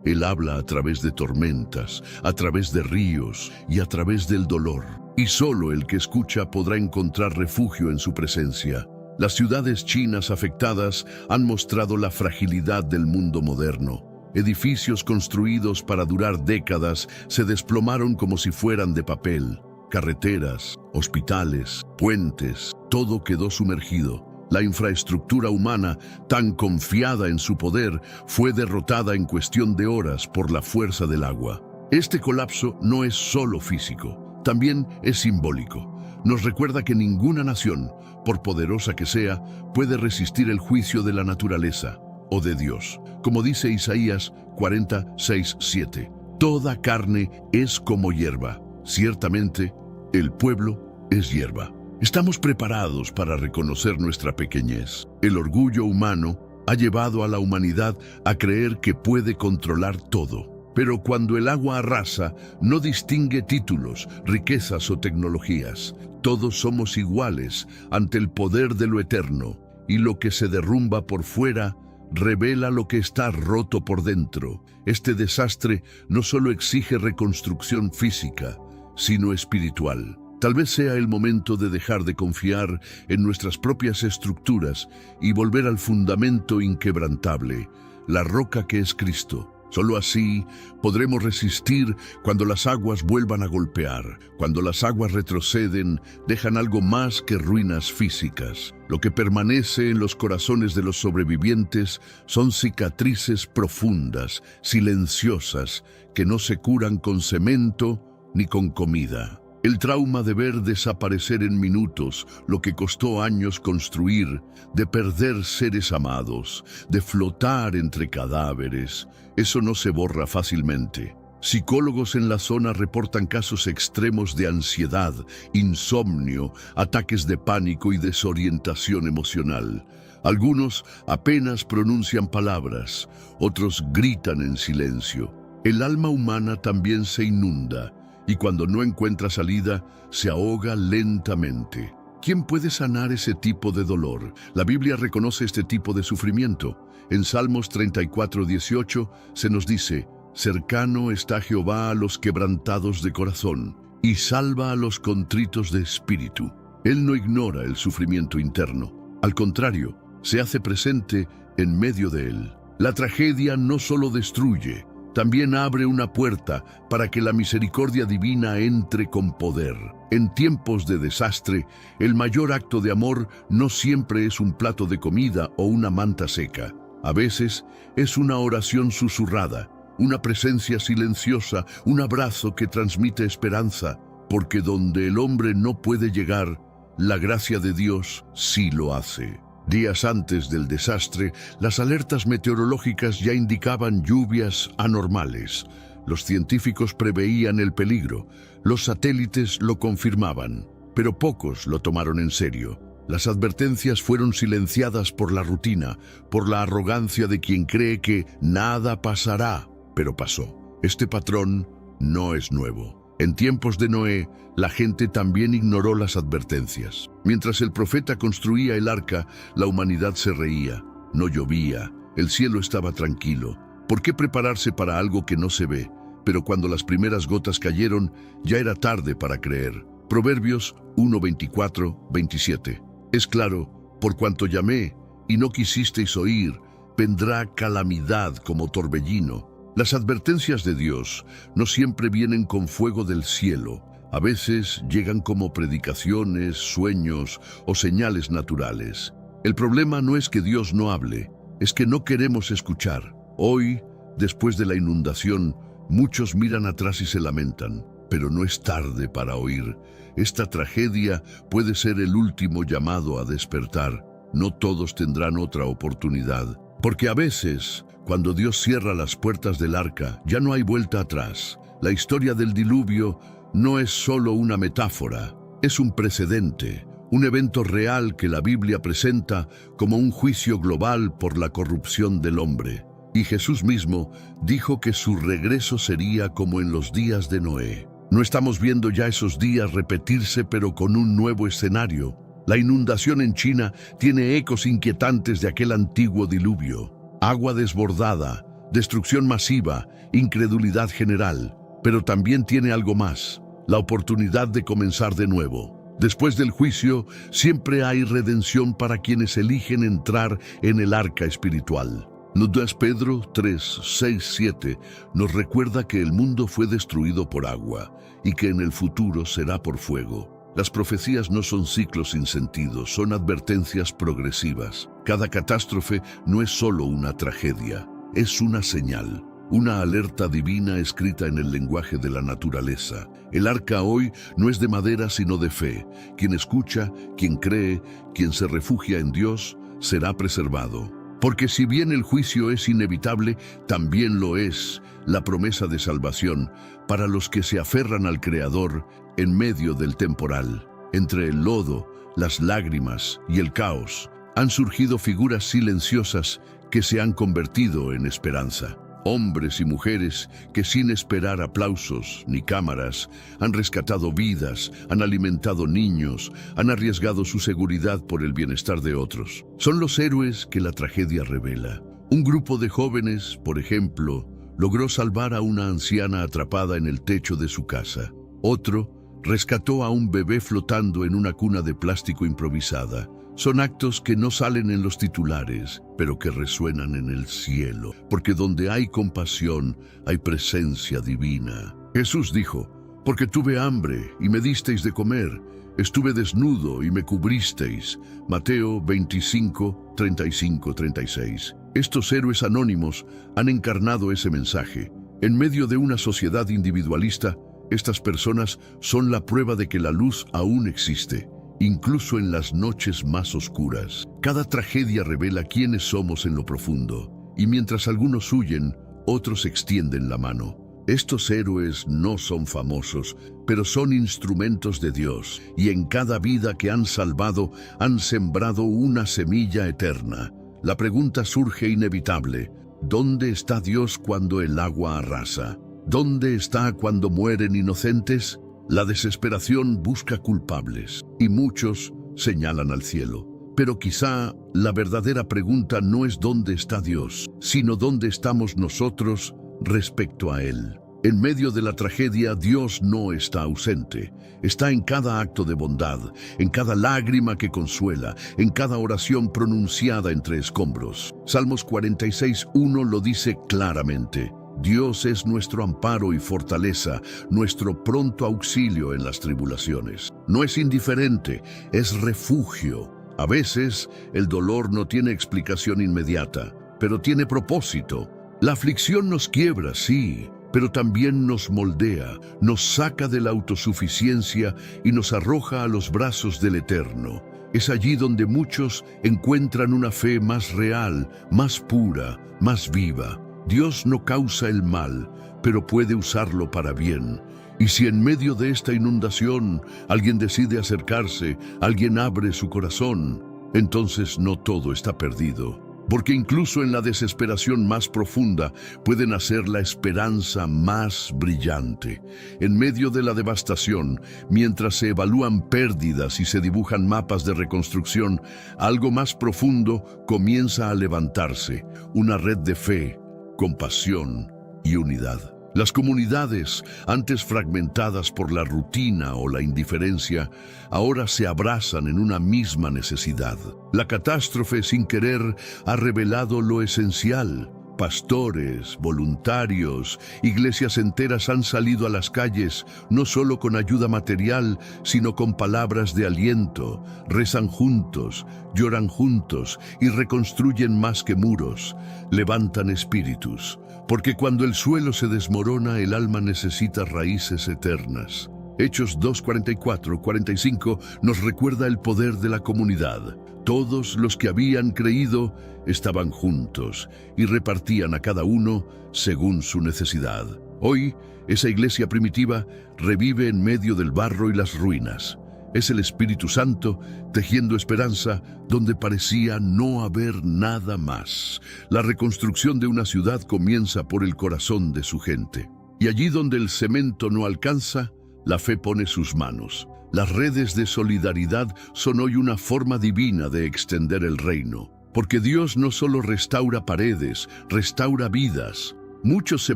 [SPEAKER 1] Él habla a través de tormentas, a través de ríos y a través del dolor. Y solo el que escucha podrá encontrar refugio en su presencia. Las ciudades chinas afectadas han mostrado la fragilidad del mundo moderno. Edificios construidos para durar décadas se desplomaron como si fueran de papel. Carreteras, hospitales, puentes, todo quedó sumergido. La infraestructura humana, tan confiada en su poder, fue derrotada en cuestión de horas por la fuerza del agua. Este colapso no es solo físico, también es simbólico. Nos recuerda que ninguna nación, por poderosa que sea, puede resistir el juicio de la naturaleza o de Dios. Como dice Isaías 46:7, toda carne es como hierba. Ciertamente, el pueblo es hierba. Estamos preparados para reconocer nuestra pequeñez. El orgullo humano ha llevado a la humanidad a creer que puede controlar todo. Pero cuando el agua arrasa, no distingue títulos, riquezas o tecnologías. Todos somos iguales ante el poder de lo eterno, y lo que se derrumba por fuera revela lo que está roto por dentro. Este desastre no solo exige reconstrucción física, sino espiritual. Tal vez sea el momento de dejar de confiar en nuestras propias estructuras y volver al fundamento inquebrantable, la roca que es Cristo. Solo así podremos resistir cuando las aguas vuelvan a golpear. Cuando las aguas retroceden, dejan algo más que ruinas físicas. Lo que permanece en los corazones de los sobrevivientes son cicatrices profundas, silenciosas, que no se curan con cemento ni con comida. El trauma de ver desaparecer en minutos lo que costó años construir, de perder seres amados, de flotar entre cadáveres, eso no se borra fácilmente. Psicólogos en la zona reportan casos extremos de ansiedad, insomnio, ataques de pánico y desorientación emocional. Algunos apenas pronuncian palabras, otros gritan en silencio. El alma humana también se inunda, y cuando no encuentra salida, se ahoga lentamente. ¿Quién puede sanar ese tipo de dolor? La Biblia reconoce este tipo de sufrimiento. En Salmos 34:18 se nos dice: cercano está Jehová a los quebrantados de corazón, y salva a los contritos de espíritu. Él no ignora el sufrimiento interno. Al contrario, se hace presente en medio de él. La tragedia no solo destruye, también abre una puerta para que la misericordia divina entre con poder. En tiempos de desastre, el mayor acto de amor no siempre es un plato de comida o una manta seca. A veces es una oración susurrada, una presencia silenciosa, un abrazo que transmite esperanza, porque donde el hombre no puede llegar, la gracia de Dios sí lo hace. Días antes del desastre, las alertas meteorológicas ya indicaban lluvias anormales. Los científicos preveían el peligro, los satélites lo confirmaban, pero pocos lo tomaron en serio. Las advertencias fueron silenciadas por la rutina, por la arrogancia de quien cree que nada pasará, pero pasó. Este patrón no es nuevo. En tiempos de Noé, la gente también ignoró las advertencias. Mientras el profeta construía el arca, la humanidad se reía. No llovía, el cielo estaba tranquilo. ¿Por qué prepararse para algo que no se ve? Pero cuando las primeras gotas cayeron, ya era tarde para creer. Proverbios 1:24-27. Es claro, por cuanto llamé y no quisisteis oír, vendrá calamidad como torbellino. Las advertencias de Dios no siempre vienen con fuego del cielo. A veces llegan como predicaciones, sueños o señales naturales. El problema no es que Dios no hable, es que no queremos escuchar. Hoy, después de la inundación, muchos miran atrás y se lamentan, pero no es tarde para oír. Esta tragedia puede ser el último llamado a despertar. no todos tendrán otra oportunidad. Porque a veces, cuando Dios cierra las puertas del arca, ya no hay vuelta atrás. La historia del diluvio no es solo una metáfora, es un precedente, un evento real que la Biblia presenta como un juicio global por la corrupción del hombre. Y Jesús mismo dijo que su regreso sería como en los días de Noé. No estamos viendo ya esos días repetirse, pero con un nuevo escenario. La inundación en China tiene ecos inquietantes de aquel antiguo diluvio. Agua desbordada, destrucción masiva, incredulidad general. Pero también tiene algo más, la oportunidad de comenzar de nuevo. Después del juicio, siempre hay redención para quienes eligen entrar en el arca espiritual. 2 Pedro 3, 6, 7 nos recuerda que el mundo fue destruido por agua y que en el futuro será por fuego. Las profecías no son ciclos sin sentido, son advertencias progresivas. Cada catástrofe no es solo una tragedia, es una señal. Una alerta divina escrita en el lenguaje de la naturaleza. El arca hoy no es de madera sino de fe. Quien escucha, quien cree, quien se refugia en Dios, será preservado. Porque si bien el juicio es inevitable, también lo es la promesa de salvación para los que se aferran al Creador en medio del temporal. Entre el lodo, las lágrimas y el caos, han surgido figuras silenciosas que se han convertido en esperanza. Hombres y mujeres que sin esperar aplausos ni cámaras han rescatado vidas, han alimentado niños, han arriesgado su seguridad por el bienestar de otros. Son los héroes que la tragedia revela. Un grupo de jóvenes, por ejemplo, logró salvar a una anciana atrapada en el techo de su casa. Otro rescató a un bebé flotando en una cuna de plástico improvisada. Son actos que no salen en los titulares, pero que resuenan en el cielo, porque donde hay compasión, hay presencia divina. Jesús dijo, porque tuve hambre y me disteis de comer, estuve desnudo y me cubristeis. Mateo 25, 35, 36. Estos héroes anónimos han encarnado ese mensaje. En medio de una sociedad individualista, estas personas son la prueba de que la luz aún existe. Incluso en las noches más oscuras. Cada tragedia revela quiénes somos en lo profundo, y mientras algunos huyen, otros extienden la mano. Estos héroes no son famosos, pero son instrumentos de Dios, y en cada vida que han salvado, han sembrado una semilla eterna. La pregunta surge inevitable: ¿dónde está Dios cuando el agua arrasa? ¿Dónde está cuando mueren inocentes? La desesperación busca culpables y muchos señalan al cielo. Pero quizá la verdadera pregunta no es dónde está Dios, sino dónde estamos nosotros respecto a Él. En medio de la tragedia, Dios no está ausente. Está en cada acto de bondad, en cada lágrima que consuela, en cada oración pronunciada entre escombros. Salmos 46:1 lo dice claramente. Dios es nuestro amparo y fortaleza, nuestro pronto auxilio en las tribulaciones. No es indiferente, es refugio. A veces, el dolor no tiene explicación inmediata, pero tiene propósito. La aflicción nos quiebra, sí, pero también nos moldea, nos saca de la autosuficiencia y nos arroja a los brazos del Eterno. Es allí donde muchos encuentran una fe más real, más pura, más viva. Dios no causa el mal, pero puede usarlo para bien. Y si en medio de esta inundación alguien decide acercarse, alguien abre su corazón, entonces no todo está perdido. Porque incluso en la desesperación más profunda puede nacer la esperanza más brillante. En medio de la devastación, mientras se evalúan pérdidas y se dibujan mapas de reconstrucción, algo más profundo comienza a levantarse, una red de fe, compasión y unidad. Las comunidades, antes fragmentadas por la rutina o la indiferencia, ahora se abrazan en una misma necesidad. La catástrofe, sin querer, ha revelado lo esencial. Pastores, voluntarios, iglesias enteras han salido a las calles, no solo con ayuda material, sino con palabras de aliento. Rezan juntos, lloran juntos y reconstruyen más que muros. Levantan espíritus, porque cuando el suelo se desmorona, el alma necesita raíces eternas. Hechos 2:44-45 nos recuerda el poder de la comunidad. Todos los que habían creído estaban juntos y repartían a cada uno según su necesidad. Hoy, esa iglesia primitiva revive en medio del barro y las ruinas. Es el Espíritu Santo tejiendo esperanza donde parecía no haber nada más. La reconstrucción de una ciudad comienza por el corazón de su gente. Y allí donde el cemento no alcanza, la fe pone sus manos. Las redes de solidaridad son hoy una forma divina de extender el reino. Porque Dios no solo restaura paredes, restaura vidas. Muchos se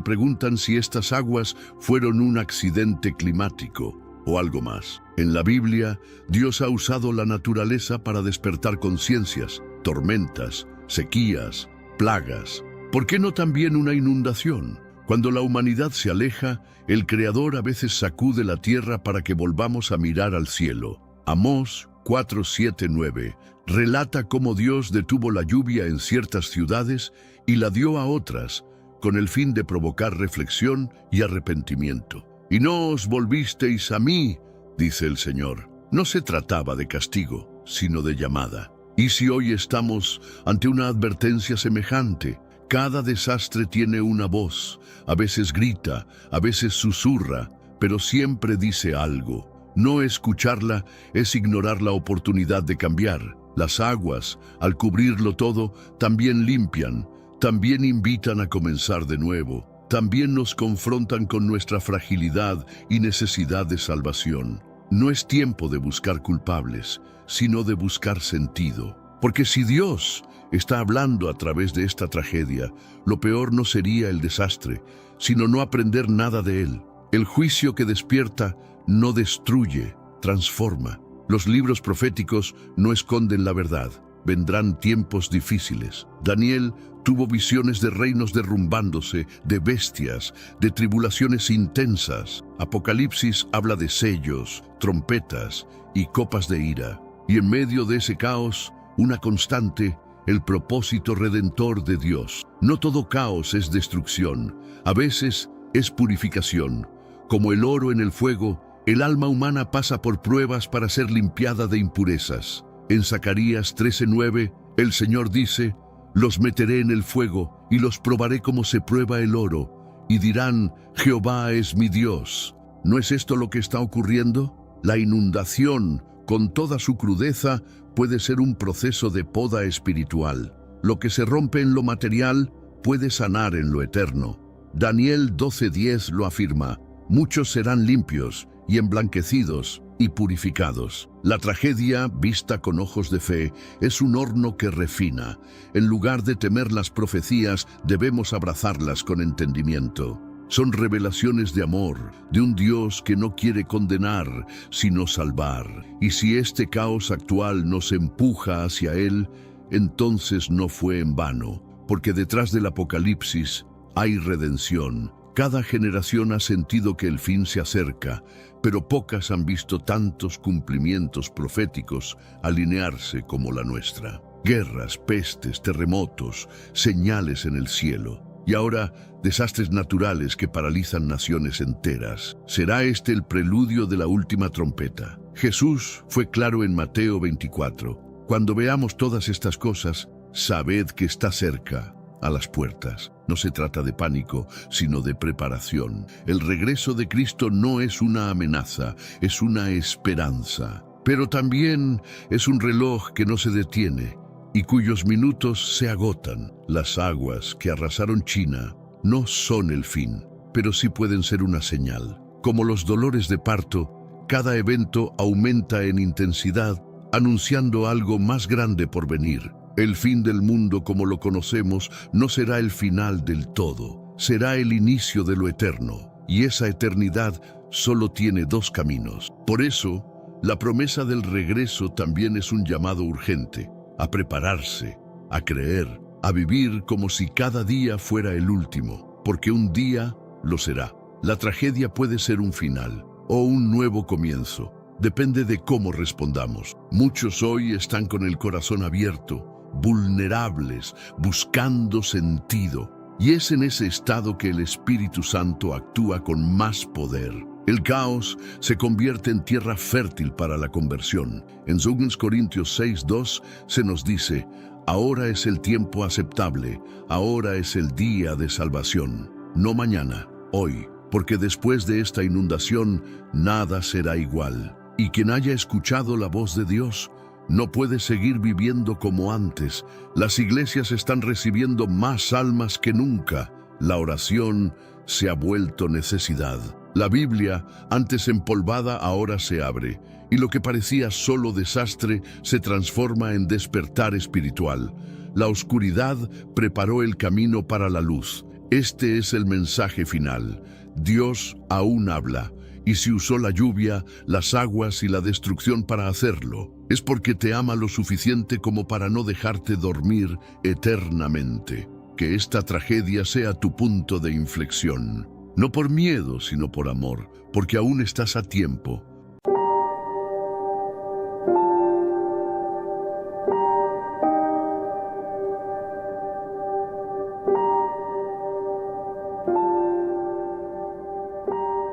[SPEAKER 1] preguntan si estas aguas fueron un accidente climático o algo más. En la Biblia, Dios ha usado la naturaleza para despertar conciencias, tormentas, sequías, plagas. ¿Por qué no también una inundación? Cuando la humanidad se aleja, el Creador a veces sacude la tierra para que volvamos a mirar al cielo. Amós 4:7-9 relata cómo Dios detuvo la lluvia en ciertas ciudades y la dio a otras, con el fin de provocar reflexión y arrepentimiento. Y no os volvisteis a mí, dice el Señor. No se trataba de castigo, sino de llamada. Y si hoy estamos ante una advertencia semejante, cada desastre tiene una voz. A veces grita, a veces susurra, pero siempre dice algo. No escucharla es ignorar la oportunidad de cambiar. Las aguas, al cubrirlo todo, también limpian, también invitan a comenzar de nuevo. También nos confrontan con nuestra fragilidad y necesidad de salvación. No es tiempo de buscar culpables, sino de buscar sentido. Porque si Dios está hablando a través de esta tragedia, lo peor no sería el desastre, sino no aprender nada de él. El juicio que despierta no destruye, transforma. Los libros proféticos no esconden la verdad. Vendrán tiempos difíciles. Daniel tuvo visiones de reinos derrumbándose, de bestias, de tribulaciones intensas. Apocalipsis habla de sellos, trompetas y copas de ira. Y en medio de ese caos, una constante, el propósito redentor de Dios. No todo caos es destrucción, a veces es purificación. Como el oro en el fuego, el alma humana pasa por pruebas para ser limpiada de impurezas. En Zacarías 13:9, el Señor dice: los meteré en el fuego y los probaré como se prueba el oro, y dirán: Jehová es mi Dios. ¿No es esto lo que está ocurriendo? La inundación, con toda su crudeza, puede ser un proceso de poda espiritual. Lo que se rompe en lo material puede sanar en lo eterno. Daniel 12:10 lo afirma: muchos serán limpios y emblanquecidos y purificados. La tragedia, vista con ojos de fe, es un horno que refina. En lugar de temer las profecías, debemos abrazarlas con entendimiento. Son revelaciones de amor, de un Dios que no quiere condenar, sino salvar. Y si este caos actual nos empuja hacia Él, entonces no fue en vano, porque detrás del Apocalipsis hay redención. Cada generación ha sentido que el fin se acerca, pero pocas han visto tantos cumplimientos proféticos alinearse como la nuestra. Guerras, pestes, terremotos, señales en el cielo. Y ahora, desastres naturales que paralizan naciones enteras. ¿Será este el preludio de la última trompeta? Jesús fue claro en Mateo 24. Cuando veamos todas estas cosas, sabed que está cerca, a las puertas. No se trata de pánico, sino de preparación. El regreso de Cristo no es una amenaza, es una esperanza. Pero también es un reloj que no se detiene y cuyos minutos se agotan. Las aguas que arrasaron China no son el fin, pero sí pueden ser una señal. Como los dolores de parto, cada evento aumenta en intensidad, anunciando algo más grande por venir. El fin del mundo como lo conocemos no será el final del todo, será el inicio de lo eterno, y esa eternidad solo tiene dos caminos. Por eso, la promesa del regreso también es un llamado urgente, a prepararse, a creer, a vivir como si cada día fuera el último, porque un día lo será. La tragedia puede ser un final o un nuevo comienzo, depende de cómo respondamos. Muchos hoy están con el corazón abierto, vulnerables, buscando sentido. Y es en ese estado que el Espíritu Santo actúa con más poder. El caos se convierte en tierra fértil para la conversión. En 2 Corintios 6:2 se nos dice: ahora es el tiempo aceptable, ahora es el día de salvación. No mañana, hoy, porque después de esta inundación nada será igual. Y quien haya escuchado la voz de Dios no puede seguir viviendo como antes. Las iglesias están recibiendo más almas que nunca. La oración se ha vuelto necesidad. La Biblia, antes empolvada, ahora se abre, y lo que parecía solo desastre se transforma en despertar espiritual. La oscuridad preparó el camino para la luz. Este es el mensaje final. Dios aún habla, y si usó la lluvia, las aguas y la destrucción para hacerlo, es porque te ama lo suficiente como para no dejarte dormir eternamente. Que esta tragedia sea tu punto de inflexión. No por miedo, sino por amor, porque aún estás a tiempo.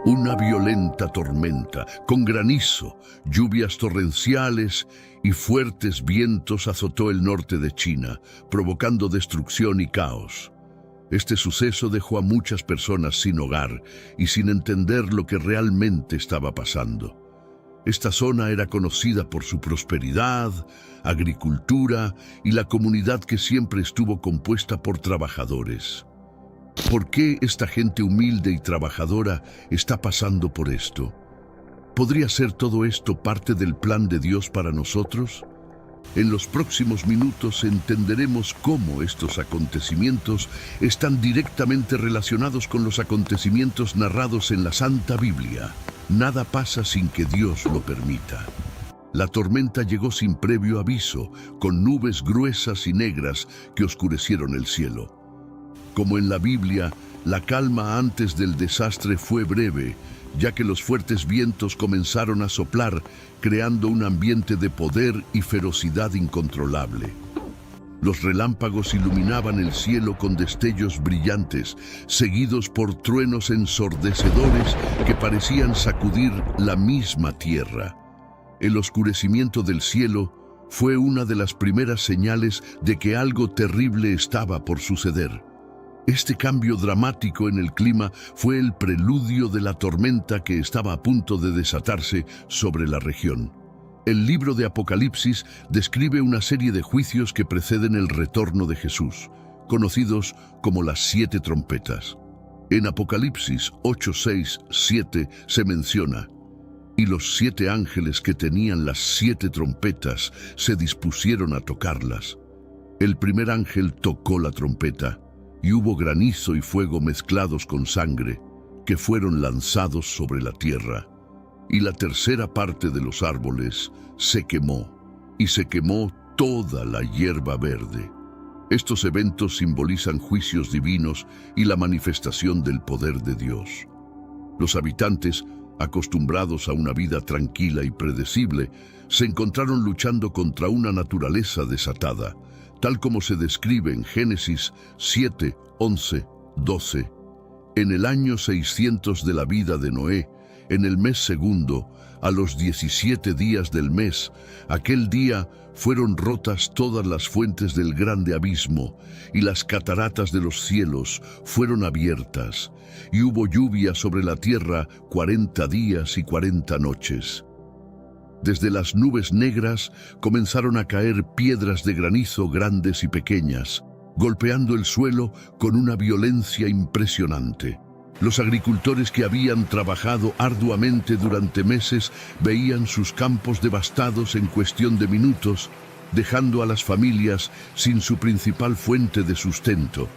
[SPEAKER 1] Una violenta tormenta, con granizo, lluvias torrenciales y fuertes vientos azotó el norte de China, provocando destrucción y caos. Este suceso dejó a muchas personas sin hogar y sin entender lo que realmente estaba pasando. Esta zona era conocida por su prosperidad, agricultura y la comunidad que siempre estuvo compuesta por trabajadores. ¿Por qué esta gente humilde y trabajadora está pasando por esto? ¿Podría ser todo esto parte del plan de Dios para nosotros? En los próximos minutos entenderemos cómo estos acontecimientos están directamente relacionados con los acontecimientos narrados en la Santa Biblia. Nada pasa sin que Dios lo permita. La tormenta llegó sin previo aviso, con nubes gruesas y negras que oscurecieron el cielo. Como en la Biblia, la calma antes del desastre fue breve, ya que los fuertes vientos comenzaron a soplar, creando un ambiente de poder y ferocidad incontrolable. Los relámpagos iluminaban el cielo con destellos brillantes, seguidos por truenos ensordecedores que parecían sacudir la misma tierra. El oscurecimiento del cielo fue una de las primeras señales de que algo terrible estaba por suceder. Este cambio dramático en el clima fue el preludio de la tormenta que estaba a punto de desatarse sobre la región. El libro de Apocalipsis describe una serie de juicios que preceden el retorno de Jesús, conocidos como las 7 trompetas. En Apocalipsis 8, 6, 7 se menciona: y los 7 ángeles que tenían las 7 trompetas se dispusieron a tocarlas. El primer ángel tocó la trompeta, y hubo granizo y fuego mezclados con sangre, que fueron lanzados sobre la tierra. Y la tercera parte de los árboles se quemó, y se quemó toda la hierba verde. Estos eventos simbolizan juicios divinos y la manifestación del poder de Dios. Los habitantes, acostumbrados a una vida tranquila y predecible, se encontraron luchando contra una naturaleza desatada, tal como se describe en Génesis 7, 11, 12. En el año 600 de la vida de Noé, en el mes segundo, a los 17 días del mes, aquel día fueron rotas todas las fuentes del grande abismo, y las cataratas de los cielos fueron abiertas, y hubo lluvia sobre la tierra 40 días y 40 noches. Desde las nubes negras comenzaron a caer piedras de granizo grandes y pequeñas, golpeando el suelo con una violencia impresionante. Los agricultores que habían trabajado arduamente durante meses veían sus campos devastados en cuestión de minutos, dejando a las familias sin su principal fuente de sustento.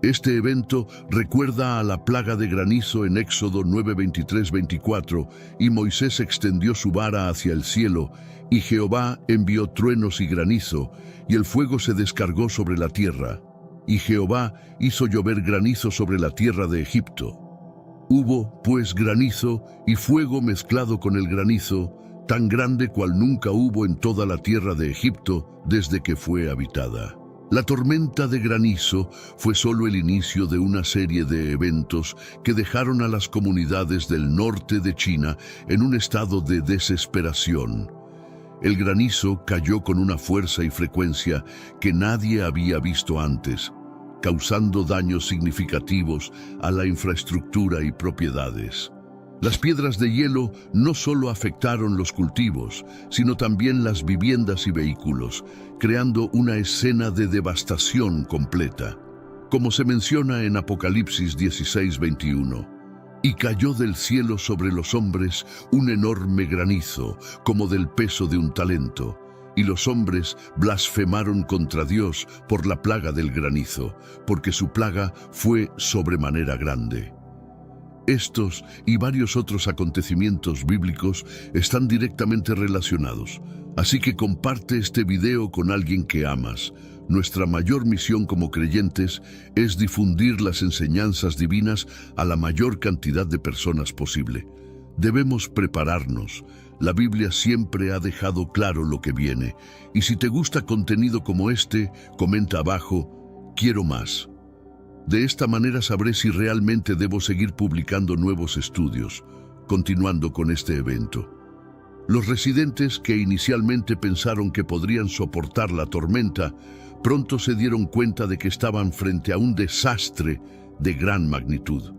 [SPEAKER 1] Este evento recuerda a la plaga de granizo en Éxodo 9, 23, 24, y Moisés extendió su vara hacia el cielo, y Jehová envió truenos y granizo, y el fuego se descargó sobre la tierra. Y Jehová hizo llover granizo sobre la tierra de Egipto. Hubo, pues, granizo y fuego mezclado con el granizo, tan grande cual nunca hubo en toda la tierra de Egipto desde que fue habitada. La tormenta de granizo fue solo el inicio de una serie de eventos que dejaron a las comunidades del norte de China en un estado de desesperación. El granizo cayó con una fuerza y frecuencia que nadie había visto antes, causando daños significativos a la infraestructura y propiedades. Las piedras de hielo no solo afectaron los cultivos, sino también las viviendas y vehículos, creando una escena de devastación completa. Como se menciona en Apocalipsis 16:21, y cayó del cielo sobre los hombres un enorme granizo, como del peso de un talento, y los hombres blasfemaron contra Dios por la plaga del granizo, porque su plaga fue sobremanera grande. Estos y varios otros acontecimientos bíblicos están directamente relacionados, así que comparte este video con alguien que amas. Nuestra mayor misión como creyentes es difundir las enseñanzas divinas a la mayor cantidad de personas posible. Debemos prepararnos. La Biblia siempre ha dejado claro lo que viene, y si te gusta contenido como este, comenta abajo, quiero más. De esta manera sabré si realmente debo seguir publicando nuevos estudios, continuando con este evento. Los residentes que inicialmente pensaron que podrían soportar la tormenta, pronto se dieron cuenta de que estaban frente a un desastre de gran magnitud.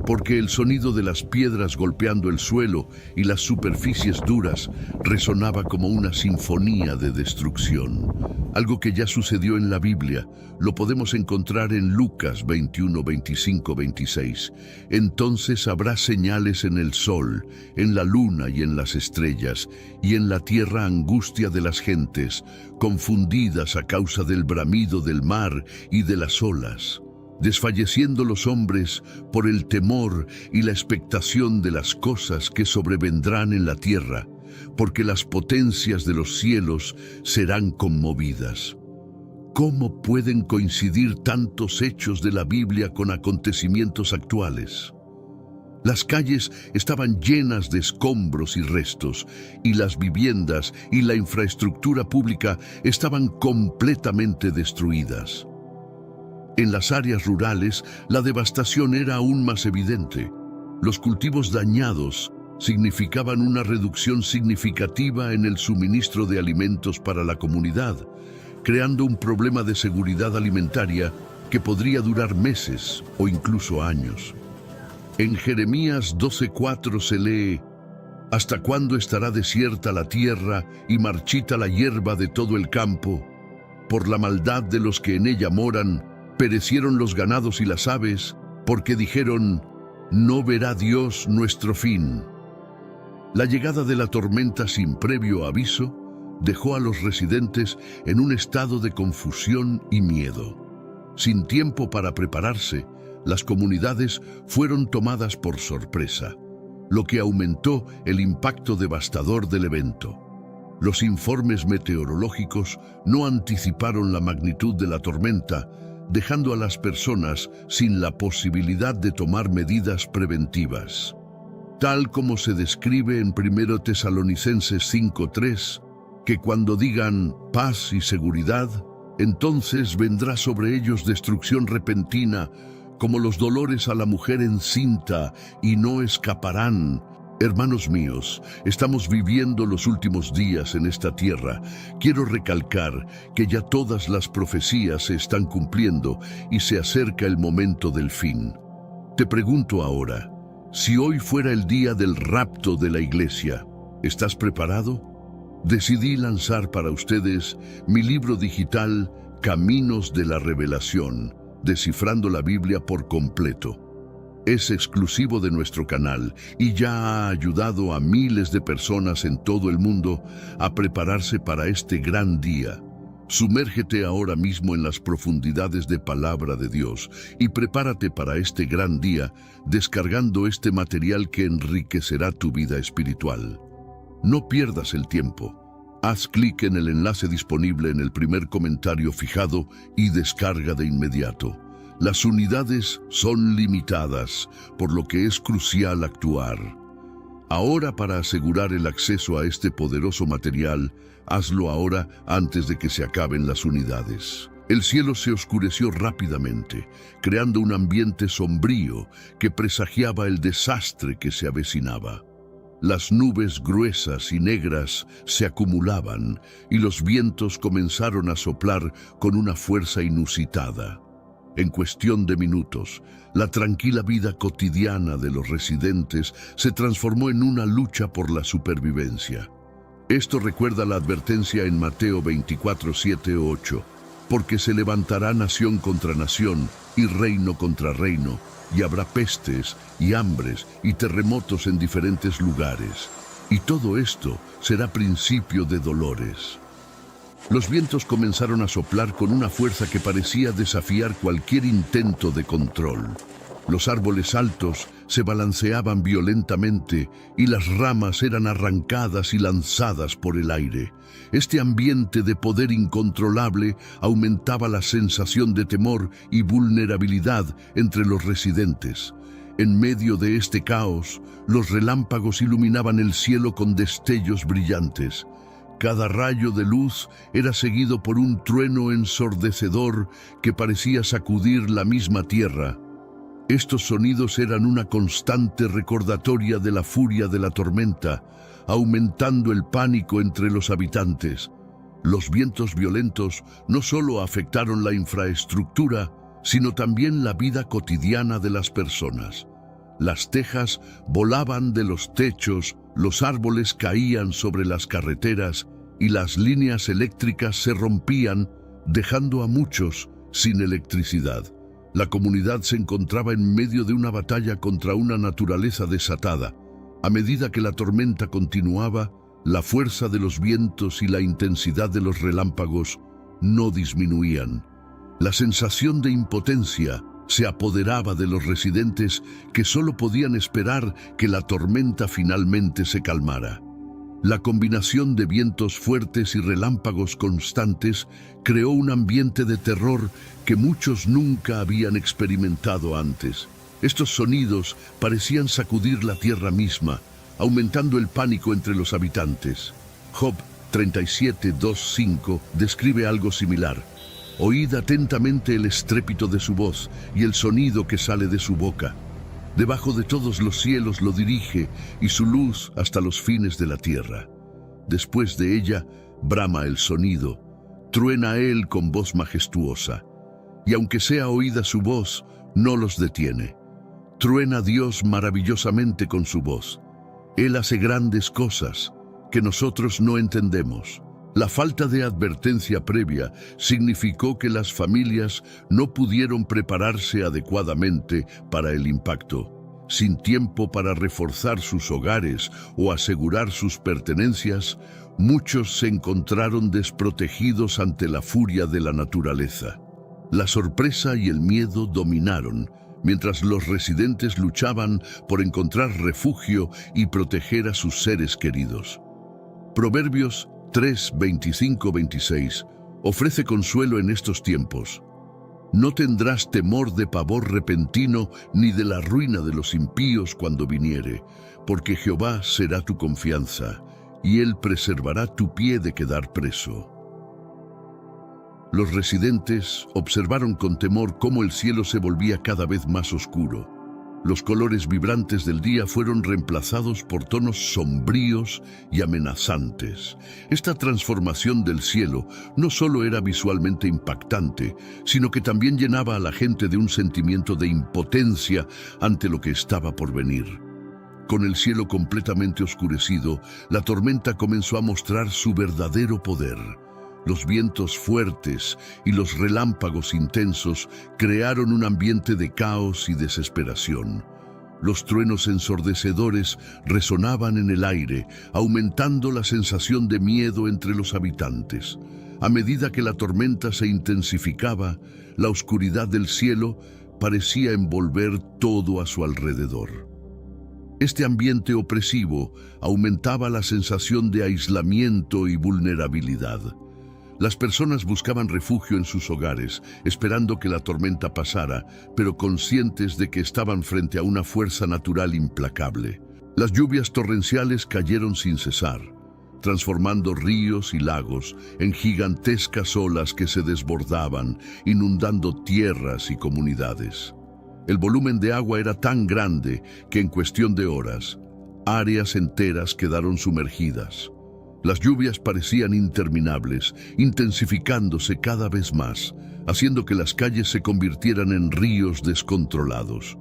[SPEAKER 1] Porque el sonido de las piedras golpeando el suelo y las superficies duras resonaba como una sinfonía de destrucción. Algo que ya sucedió en la Biblia, lo podemos encontrar en Lucas 21, 25, 26. Entonces habrá señales en el sol, en la luna y en las estrellas, y en la tierra angustia de las gentes, confundidas a causa del bramido del mar y de las olas, desfalleciendo los hombres por el temor y la expectación de las cosas que sobrevendrán en la tierra, porque las potencias de los cielos serán conmovidas. ¿Cómo pueden coincidir tantos hechos de la Biblia con acontecimientos actuales? Las calles estaban llenas de escombros y restos, y las viviendas y la infraestructura pública estaban completamente destruidas. En las áreas rurales, la devastación era aún más evidente. Los cultivos dañados significaban una reducción significativa en el suministro de alimentos para la comunidad, creando un problema de seguridad alimentaria que podría durar meses o incluso años. En Jeremías 12:4 se lee: ¿Hasta cuándo estará desierta la tierra y marchita la hierba de todo el campo? Por la maldad de los que en ella moran, perecieron los ganados y las aves, porque dijeron, no verá Dios nuestro fin. La llegada de la tormenta sin previo aviso dejó a los residentes en un estado de confusión y miedo. Sin tiempo para prepararse, las comunidades fueron tomadas por sorpresa, lo que aumentó el impacto devastador del evento. Los informes meteorológicos no anticiparon la magnitud de la tormenta, dejando a las personas sin la posibilidad de tomar medidas preventivas. Tal como se describe en 1 Tesalonicenses 5:3, que cuando digan paz y seguridad, entonces vendrá sobre ellos destrucción repentina, como los dolores a la mujer encinta, y no escaparán. Hermanos míos, estamos viviendo los últimos días en esta tierra. Quiero recalcar que ya todas las profecías se están cumpliendo y se acerca el momento del fin. Te pregunto ahora, si hoy fuera el día del rapto de la iglesia, ¿estás preparado? Decidí lanzar para ustedes mi libro digital Caminos de la Revelación, descifrando la Biblia por completo. Es exclusivo de nuestro canal y ya ha ayudado a miles de personas en todo el mundo a prepararse para este gran día. Sumérgete ahora mismo en las profundidades de Palabra de Dios y prepárate para este gran día descargando este material que enriquecerá tu vida espiritual. No pierdas el tiempo. Haz clic en el enlace disponible en el primer comentario fijado y descarga de inmediato. Las unidades son limitadas, por lo que es crucial actuar. Ahora, para asegurar el acceso a este poderoso material, hazlo ahora antes de que se acaben las unidades. El cielo se oscureció rápidamente, creando un ambiente sombrío que presagiaba el desastre que se avecinaba. Las nubes gruesas y negras se acumulaban y los vientos comenzaron a soplar con una fuerza inusitada. En cuestión de minutos, la tranquila vida cotidiana de los residentes se transformó en una lucha por la supervivencia. Esto recuerda la advertencia en Mateo 24, 7, 8, porque se levantará nación contra nación y reino contra reino, y habrá pestes y hambres y terremotos en diferentes lugares. Y todo esto será principio de dolores. Los vientos comenzaron a soplar con una fuerza que parecía desafiar cualquier intento de control. Los árboles altos se balanceaban violentamente y las ramas eran arrancadas y lanzadas por el aire. Este ambiente de poder incontrolable aumentaba la sensación de temor y vulnerabilidad entre los residentes. En medio de este caos, los relámpagos iluminaban el cielo con destellos brillantes. Cada rayo de luz era seguido por un trueno ensordecedor que parecía sacudir la misma tierra. Estos sonidos eran una constante recordatoria de la furia de la tormenta, aumentando el pánico entre los habitantes. Los vientos violentos no solo afectaron la infraestructura, sino también la vida cotidiana de las personas. Las tejas volaban de los techos, los árboles caían sobre las carreteras y las líneas eléctricas se rompían, dejando a muchos sin electricidad. La comunidad se encontraba en medio de una batalla contra una naturaleza desatada. A medida que la tormenta continuaba, la fuerza de los vientos y la intensidad de los relámpagos no disminuían. La sensación de impotencia se apoderaba de los residentes que solo podían esperar que la tormenta finalmente se calmara. La combinación de vientos fuertes y relámpagos constantes creó un ambiente de terror que muchos nunca habían experimentado antes. Estos sonidos parecían sacudir la tierra misma, aumentando el pánico entre los habitantes. Job 37, 2, 5 describe algo similar. Oíd atentamente el estrépito de su voz y el sonido que sale de su boca. Debajo de todos los cielos lo dirige y su luz hasta los fines de la tierra. Después de ella brama el sonido, truena él con voz majestuosa. Y aunque sea oída su voz, no los detiene. Truena Dios maravillosamente con su voz. Él hace grandes cosas que nosotros no entendemos. La falta de advertencia previa significó que las familias no pudieron prepararse adecuadamente para el impacto. Sin tiempo para reforzar sus hogares o asegurar sus pertenencias, muchos se encontraron desprotegidos ante la furia de la naturaleza. La sorpresa y el miedo dominaron, mientras los residentes luchaban por encontrar refugio y proteger a sus seres queridos. Proverbios 3, 25, 26 ofrece consuelo en estos tiempos. No tendrás temor de pavor repentino ni de la ruina de los impíos cuando viniere, porque Jehová será tu confianza, y Él preservará tu pie de quedar preso. Los residentes observaron con temor cómo el cielo se volvía cada vez más oscuro. Los colores vibrantes del día fueron reemplazados por tonos sombríos y amenazantes. Esta transformación del cielo no solo era visualmente impactante, sino que también llenaba a la gente de un sentimiento de impotencia ante lo que estaba por venir. Con el cielo completamente oscurecido, la tormenta comenzó a mostrar su verdadero poder. Los vientos fuertes y los relámpagos intensos crearon un ambiente de caos y desesperación. Los truenos ensordecedores resonaban en el aire, aumentando la sensación de miedo entre los habitantes. A medida que la tormenta se intensificaba, la oscuridad del cielo parecía envolver todo a su alrededor. Este ambiente opresivo aumentaba la sensación de aislamiento y vulnerabilidad. Las personas buscaban refugio en sus hogares, esperando que la tormenta pasara, pero conscientes de que estaban frente a una fuerza natural implacable. Las lluvias torrenciales cayeron sin cesar, transformando ríos y lagos en gigantescas olas que se desbordaban, inundando tierras y comunidades. El volumen de agua era tan grande que en cuestión de horas, áreas enteras quedaron sumergidas. Las lluvias parecían interminables, intensificándose cada vez más, haciendo que las calles se convirtieran en ríos descontrolados.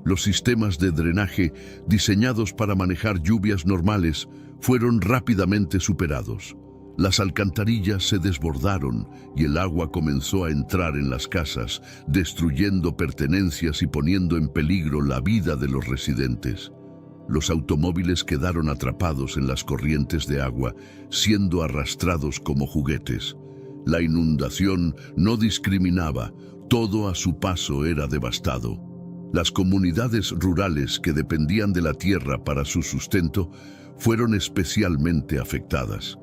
[SPEAKER 1] Los sistemas de drenaje diseñados para manejar lluvias normales fueron rápidamente superados. Las alcantarillas se desbordaron y el agua comenzó a entrar en las casas, destruyendo pertenencias y poniendo en peligro la vida de los residentes. Los automóviles quedaron atrapados en las corrientes de agua, siendo arrastrados como juguetes. La inundación no discriminaba, todo a su paso era devastado. Las comunidades rurales que dependían de la tierra para su sustento fueron especialmente afectadas.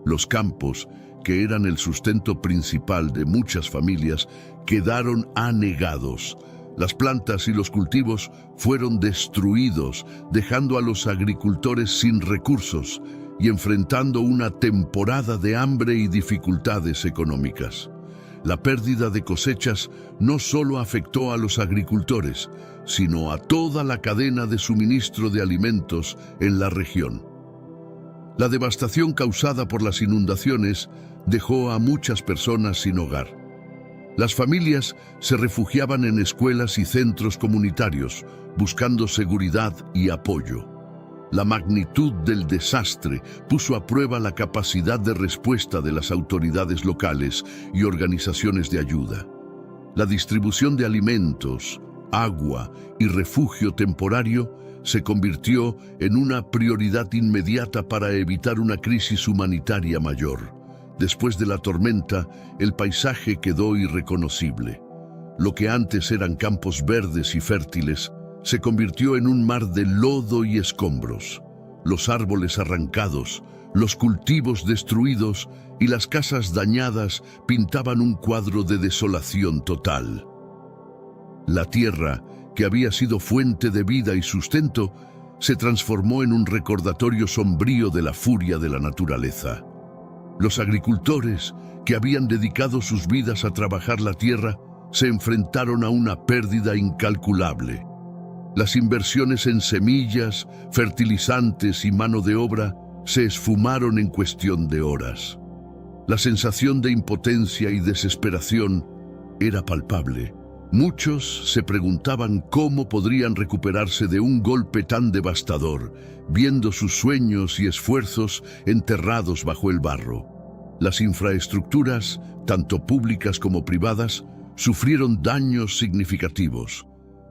[SPEAKER 1] Los campos, que eran el sustento principal de muchas familias, quedaron anegados. Las plantas y los cultivos fueron destruidos, dejando a los agricultores sin recursos y enfrentando una temporada de hambre y dificultades económicas. La pérdida de cosechas no solo afectó a los agricultores, sino a toda la cadena de suministro de alimentos en la región. La devastación causada por las inundaciones dejó a muchas personas sin hogar. Las familias se refugiaban en escuelas y centros comunitarios, buscando seguridad y apoyo. La magnitud del desastre puso a prueba la capacidad de respuesta de las autoridades locales y organizaciones de ayuda. La distribución de alimentos, agua y refugio temporario se convirtió en una prioridad inmediata para evitar una crisis humanitaria mayor. Después de la tormenta, el paisaje quedó irreconocible. Lo que antes eran campos verdes y fértiles, se convirtió en un mar de lodo y escombros. Los árboles arrancados, los cultivos destruidos y las casas dañadas pintaban un cuadro de desolación total. La tierra, que había sido fuente de vida y sustento, se transformó en un recordatorio sombrío de la furia de la naturaleza. Los agricultores, que habían dedicado sus vidas a trabajar la tierra, se enfrentaron a una pérdida incalculable. Las inversiones en semillas, fertilizantes y mano de obra se esfumaron en cuestión de horas. La sensación de impotencia y desesperación era palpable. Muchos se preguntaban cómo podrían recuperarse de un golpe tan devastador, viendo sus sueños y esfuerzos enterrados bajo el barro. Las infraestructuras, tanto públicas como privadas, sufrieron daños significativos.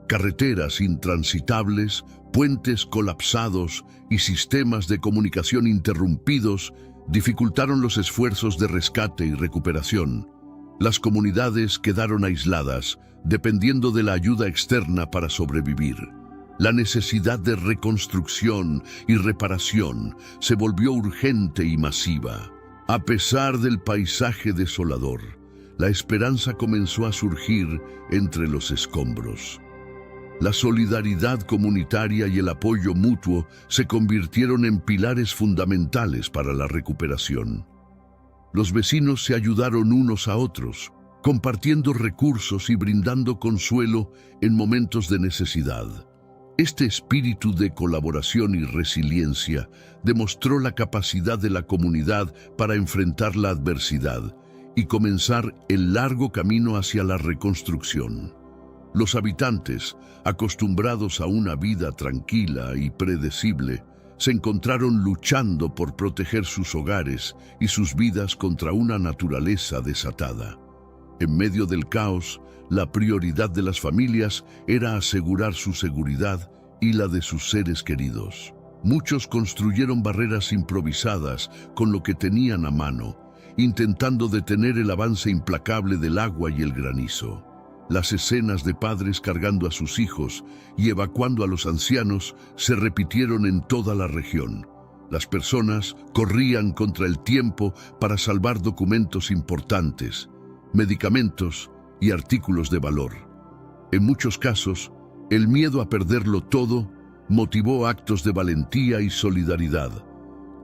[SPEAKER 1] Carreteras intransitables, puentes colapsados y sistemas de comunicación interrumpidos dificultaron los esfuerzos de rescate y recuperación. Las comunidades quedaron aisladas, dependiendo de la ayuda externa para sobrevivir. La necesidad de reconstrucción y reparación se volvió urgente y masiva. A pesar del paisaje desolador, la esperanza comenzó a surgir entre los escombros. La solidaridad comunitaria y el apoyo mutuo se convirtieron en pilares fundamentales para la recuperación. Los vecinos se ayudaron unos a otros, compartiendo recursos y brindando consuelo en momentos de necesidad. Este espíritu de colaboración y resiliencia demostró la capacidad de la comunidad para enfrentar la adversidad y comenzar el largo camino hacia la reconstrucción. Los habitantes, acostumbrados a una vida tranquila y predecible, se encontraron luchando por proteger sus hogares y sus vidas contra una naturaleza desatada. En medio del caos, la prioridad de las familias era asegurar su seguridad y la de sus seres queridos. Muchos construyeron barreras improvisadas con lo que tenían a mano, intentando detener el avance implacable del agua y el granizo. Las escenas de padres cargando a sus hijos y evacuando a los ancianos se repitieron en toda la región. Las personas corrían contra el tiempo para salvar documentos importantes, medicamentos y artículos de valor. En muchos casos, el miedo a perderlo todo motivó actos de valentía y solidaridad.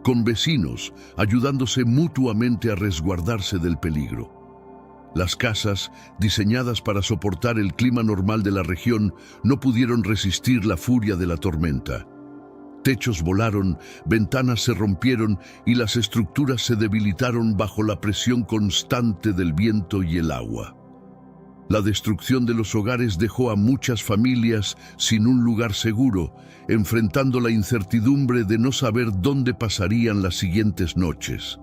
[SPEAKER 1] con vecinos, ayudándose mutuamente a resguardarse del peligro. Las casas, diseñadas para soportar el clima normal de la región, no pudieron resistir la furia de la tormenta. Techos volaron, ventanas se rompieron y las estructuras se debilitaron bajo la presión constante del viento y el agua. La destrucción de los hogares dejó a muchas familias sin un lugar seguro, enfrentando la incertidumbre de no saber dónde pasarían las siguientes noches.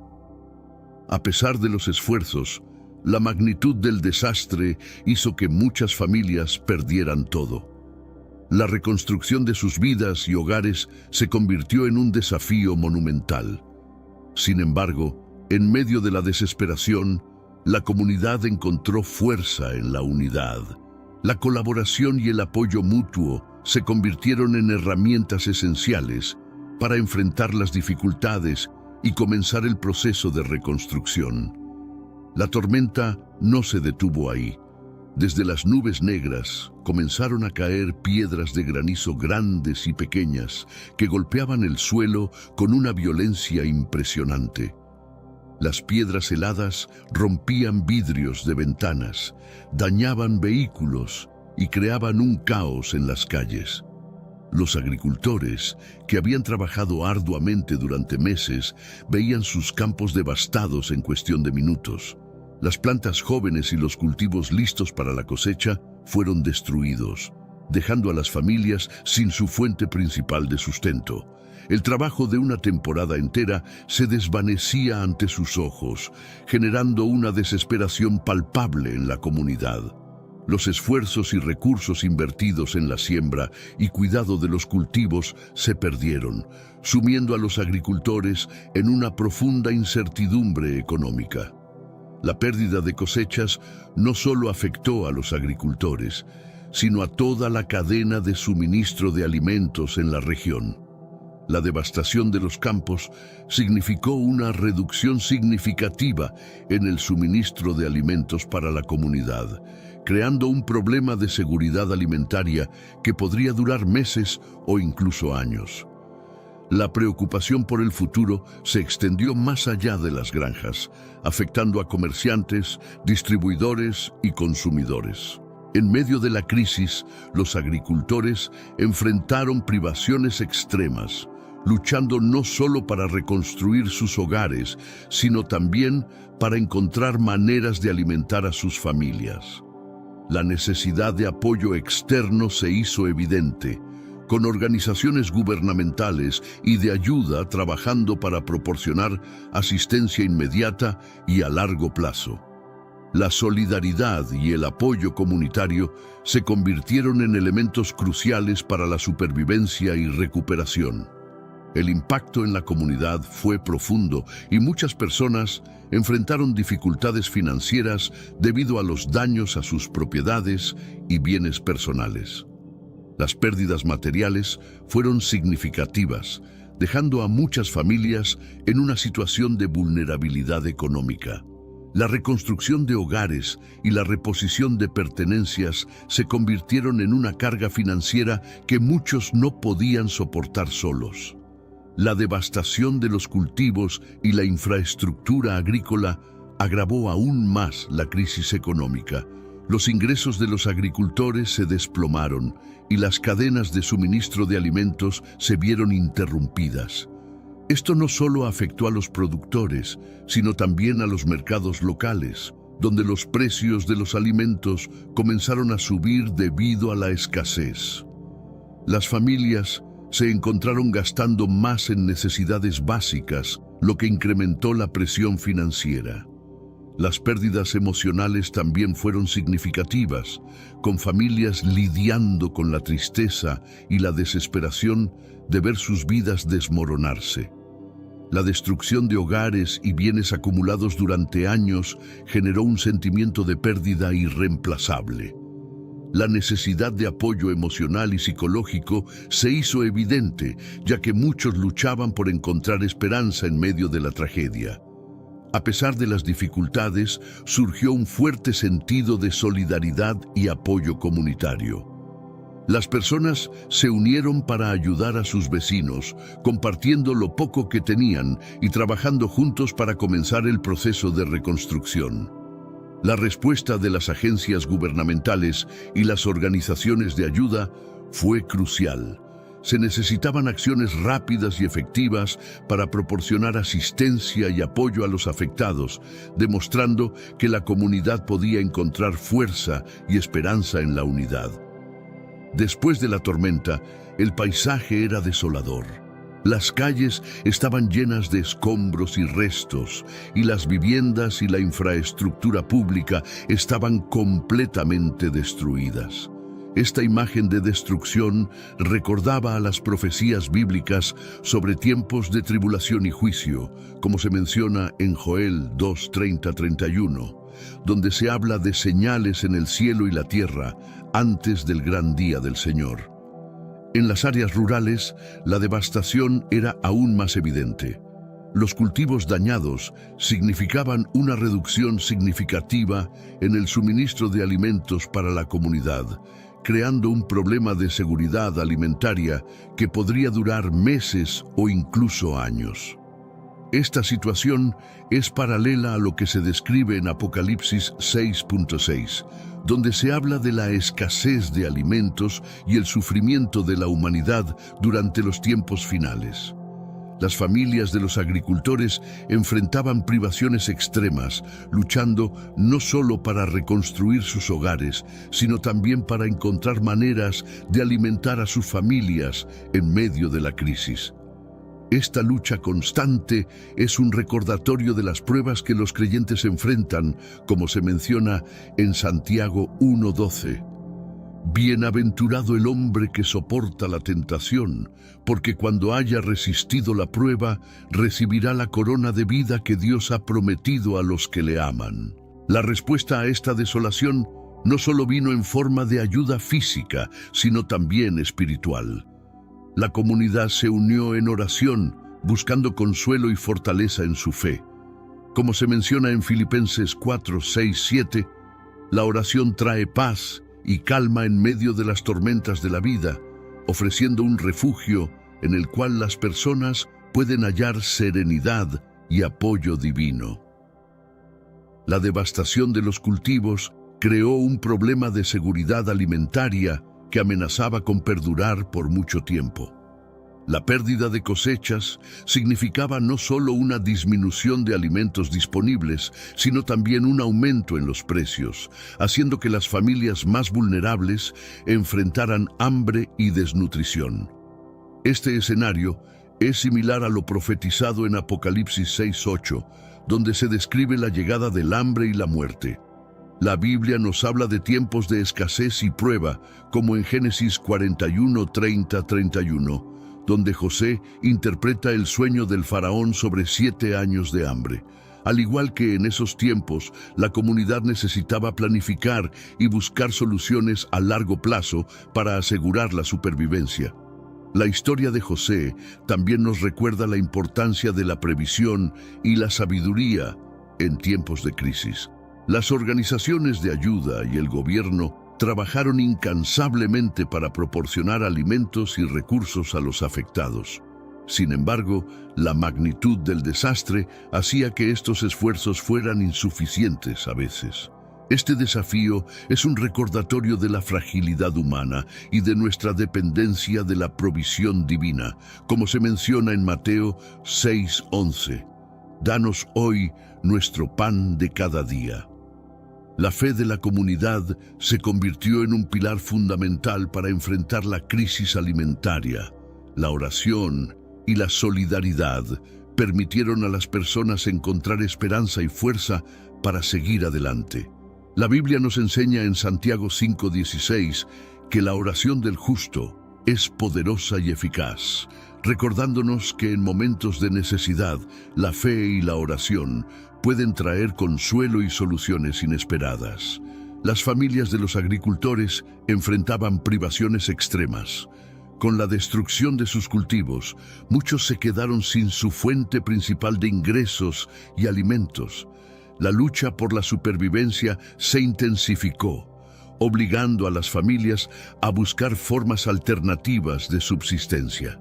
[SPEAKER 1] A pesar de los esfuerzos, la magnitud del desastre hizo que muchas familias perdieran todo. La reconstrucción de sus vidas y hogares se convirtió en un desafío monumental. Sin embargo, en medio de la desesperación, la comunidad encontró fuerza en la unidad. La colaboración y el apoyo mutuo se convirtieron en herramientas esenciales para enfrentar las dificultades y comenzar el proceso de reconstrucción. La tormenta no se detuvo ahí. Desde las nubes negras comenzaron a caer piedras de granizo grandes y pequeñas que golpeaban el suelo con una violencia impresionante. Las piedras heladas rompían vidrios de ventanas, dañaban vehículos y creaban un caos en las calles. Los agricultores, que habían trabajado arduamente durante meses, veían sus campos devastados en cuestión de minutos. Las plantas jóvenes y los cultivos listos para la cosecha fueron destruidos, dejando a las familias sin su fuente principal de sustento. El trabajo de una temporada entera se desvanecía ante sus ojos, generando una desesperación palpable en la comunidad. Los esfuerzos y recursos invertidos en la siembra y cuidado de los cultivos se perdieron, sumiendo a los agricultores en una profunda incertidumbre económica. La pérdida de cosechas no solo afectó a los agricultores, sino a toda la cadena de suministro de alimentos en la región. La devastación de los campos significó una reducción significativa en el suministro de alimentos para la comunidad, creando un problema de seguridad alimentaria que podría durar meses o incluso años. La preocupación por el futuro se extendió más allá de las granjas, afectando a comerciantes, distribuidores y consumidores. En medio de la crisis, los agricultores enfrentaron privaciones extremas, luchando no solo para reconstruir sus hogares, sino también para encontrar maneras de alimentar a sus familias. La necesidad de apoyo externo se hizo evidente, con organizaciones gubernamentales y de ayuda trabajando para proporcionar asistencia inmediata y a largo plazo. La solidaridad y el apoyo comunitario se convirtieron en elementos cruciales para la supervivencia y recuperación. El impacto en la comunidad fue profundo y muchas personas enfrentaron dificultades financieras debido a los daños a sus propiedades y bienes personales. Las pérdidas materiales fueron significativas, dejando a muchas familias en una situación de vulnerabilidad económica. La reconstrucción de hogares y la reposición de pertenencias se convirtieron en una carga financiera que muchos no podían soportar solos. La devastación de los cultivos y la infraestructura agrícola agravó aún más la crisis económica. Los ingresos de los agricultores se desplomaron y las cadenas de suministro de alimentos se vieron interrumpidas. Esto no solo afectó a los productores, sino también a los mercados locales, donde los precios de los alimentos comenzaron a subir debido a la escasez. Las familias se encontraron gastando más en necesidades básicas, lo que incrementó la presión financiera. Las pérdidas emocionales también fueron significativas, con familias lidiando con la tristeza y la desesperación de ver sus vidas desmoronarse. La destrucción de hogares y bienes acumulados durante años generó un sentimiento de pérdida irreemplazable. La necesidad de apoyo emocional y psicológico se hizo evidente, ya que muchos luchaban por encontrar esperanza en medio de la tragedia. A pesar de las dificultades, surgió un fuerte sentido de solidaridad y apoyo comunitario. Las personas se unieron para ayudar a sus vecinos, compartiendo lo poco que tenían y trabajando juntos para comenzar el proceso de reconstrucción. La respuesta de las agencias gubernamentales y las organizaciones de ayuda fue crucial. Se necesitaban acciones rápidas y efectivas para proporcionar asistencia y apoyo a los afectados, demostrando que la comunidad podía encontrar fuerza y esperanza en la unidad. Después de la tormenta, el paisaje era desolador. Las calles estaban llenas de escombros y restos, y las viviendas y la infraestructura pública estaban completamente destruidas. Esta imagen de destrucción recordaba a las profecías bíblicas sobre tiempos de tribulación y juicio, como se menciona en Joel 2:30-31, donde se habla de señales en el cielo y la tierra antes del gran día del Señor. En las áreas rurales, la devastación era aún más evidente. Los cultivos dañados significaban una reducción significativa en el suministro de alimentos para la comunidad, creando un problema de seguridad alimentaria que podría durar meses o incluso años. Esta situación es paralela a lo que se describe en Apocalipsis 6:6, donde se habla de la escasez de alimentos y el sufrimiento de la humanidad durante los tiempos finales. Las familias de los agricultores enfrentaban privaciones extremas, luchando no solo para reconstruir sus hogares, sino también para encontrar maneras de alimentar a sus familias en medio de la crisis. Esta lucha constante es un recordatorio de las pruebas que los creyentes enfrentan, como se menciona en Santiago 1:12. Bienaventurado el hombre que soporta la tentación, porque cuando haya resistido la prueba, recibirá la corona de vida que Dios ha prometido a los que le aman. La respuesta a esta desolación no solo vino en forma de ayuda física, sino también espiritual. La comunidad se unió en oración, buscando consuelo y fortaleza en su fe. Como se menciona en Filipenses 4:6-7, la oración trae paz y calma en medio de las tormentas de la vida, ofreciendo un refugio en el cual las personas pueden hallar serenidad y apoyo divino. La devastación de los cultivos creó un problema de seguridad alimentaria que amenazaba con perdurar por mucho tiempo. La pérdida de cosechas significaba no solo una disminución de alimentos disponibles, sino también un aumento en los precios, haciendo que las familias más vulnerables enfrentaran hambre y desnutrición. Este escenario es similar a lo profetizado en Apocalipsis 6:8, donde se describe la llegada del hambre y la muerte. La Biblia nos habla de tiempos de escasez y prueba, como en Génesis 41:30-31, donde José interpreta el sueño del faraón sobre 7 años de hambre. Al igual que en esos tiempos, la comunidad necesitaba planificar y buscar soluciones a largo plazo para asegurar la supervivencia. La historia de José también nos recuerda la importancia de la previsión y la sabiduría en tiempos de crisis. Las organizaciones de ayuda y el gobierno trabajaron incansablemente para proporcionar alimentos y recursos a los afectados. Sin embargo, la magnitud del desastre hacía que estos esfuerzos fueran insuficientes a veces. Este desafío es un recordatorio de la fragilidad humana y de nuestra dependencia de la provisión divina, como se menciona en Mateo 6:11. Danos hoy nuestro pan de cada día. La fe de la comunidad se convirtió en un pilar fundamental para enfrentar la crisis alimentaria. La oración y la solidaridad permitieron a las personas encontrar esperanza y fuerza para seguir adelante. La Biblia nos enseña en Santiago 5:16 que la oración del justo es poderosa y eficaz, recordándonos que en momentos de necesidad, la fe y la oración pueden traer consuelo y soluciones inesperadas. Las familias de los agricultores enfrentaban privaciones extremas. Con la destrucción de sus cultivos, muchos se quedaron sin su fuente principal de ingresos y alimentos. La lucha por la supervivencia se intensificó. obligando a las familias a buscar formas alternativas de subsistencia.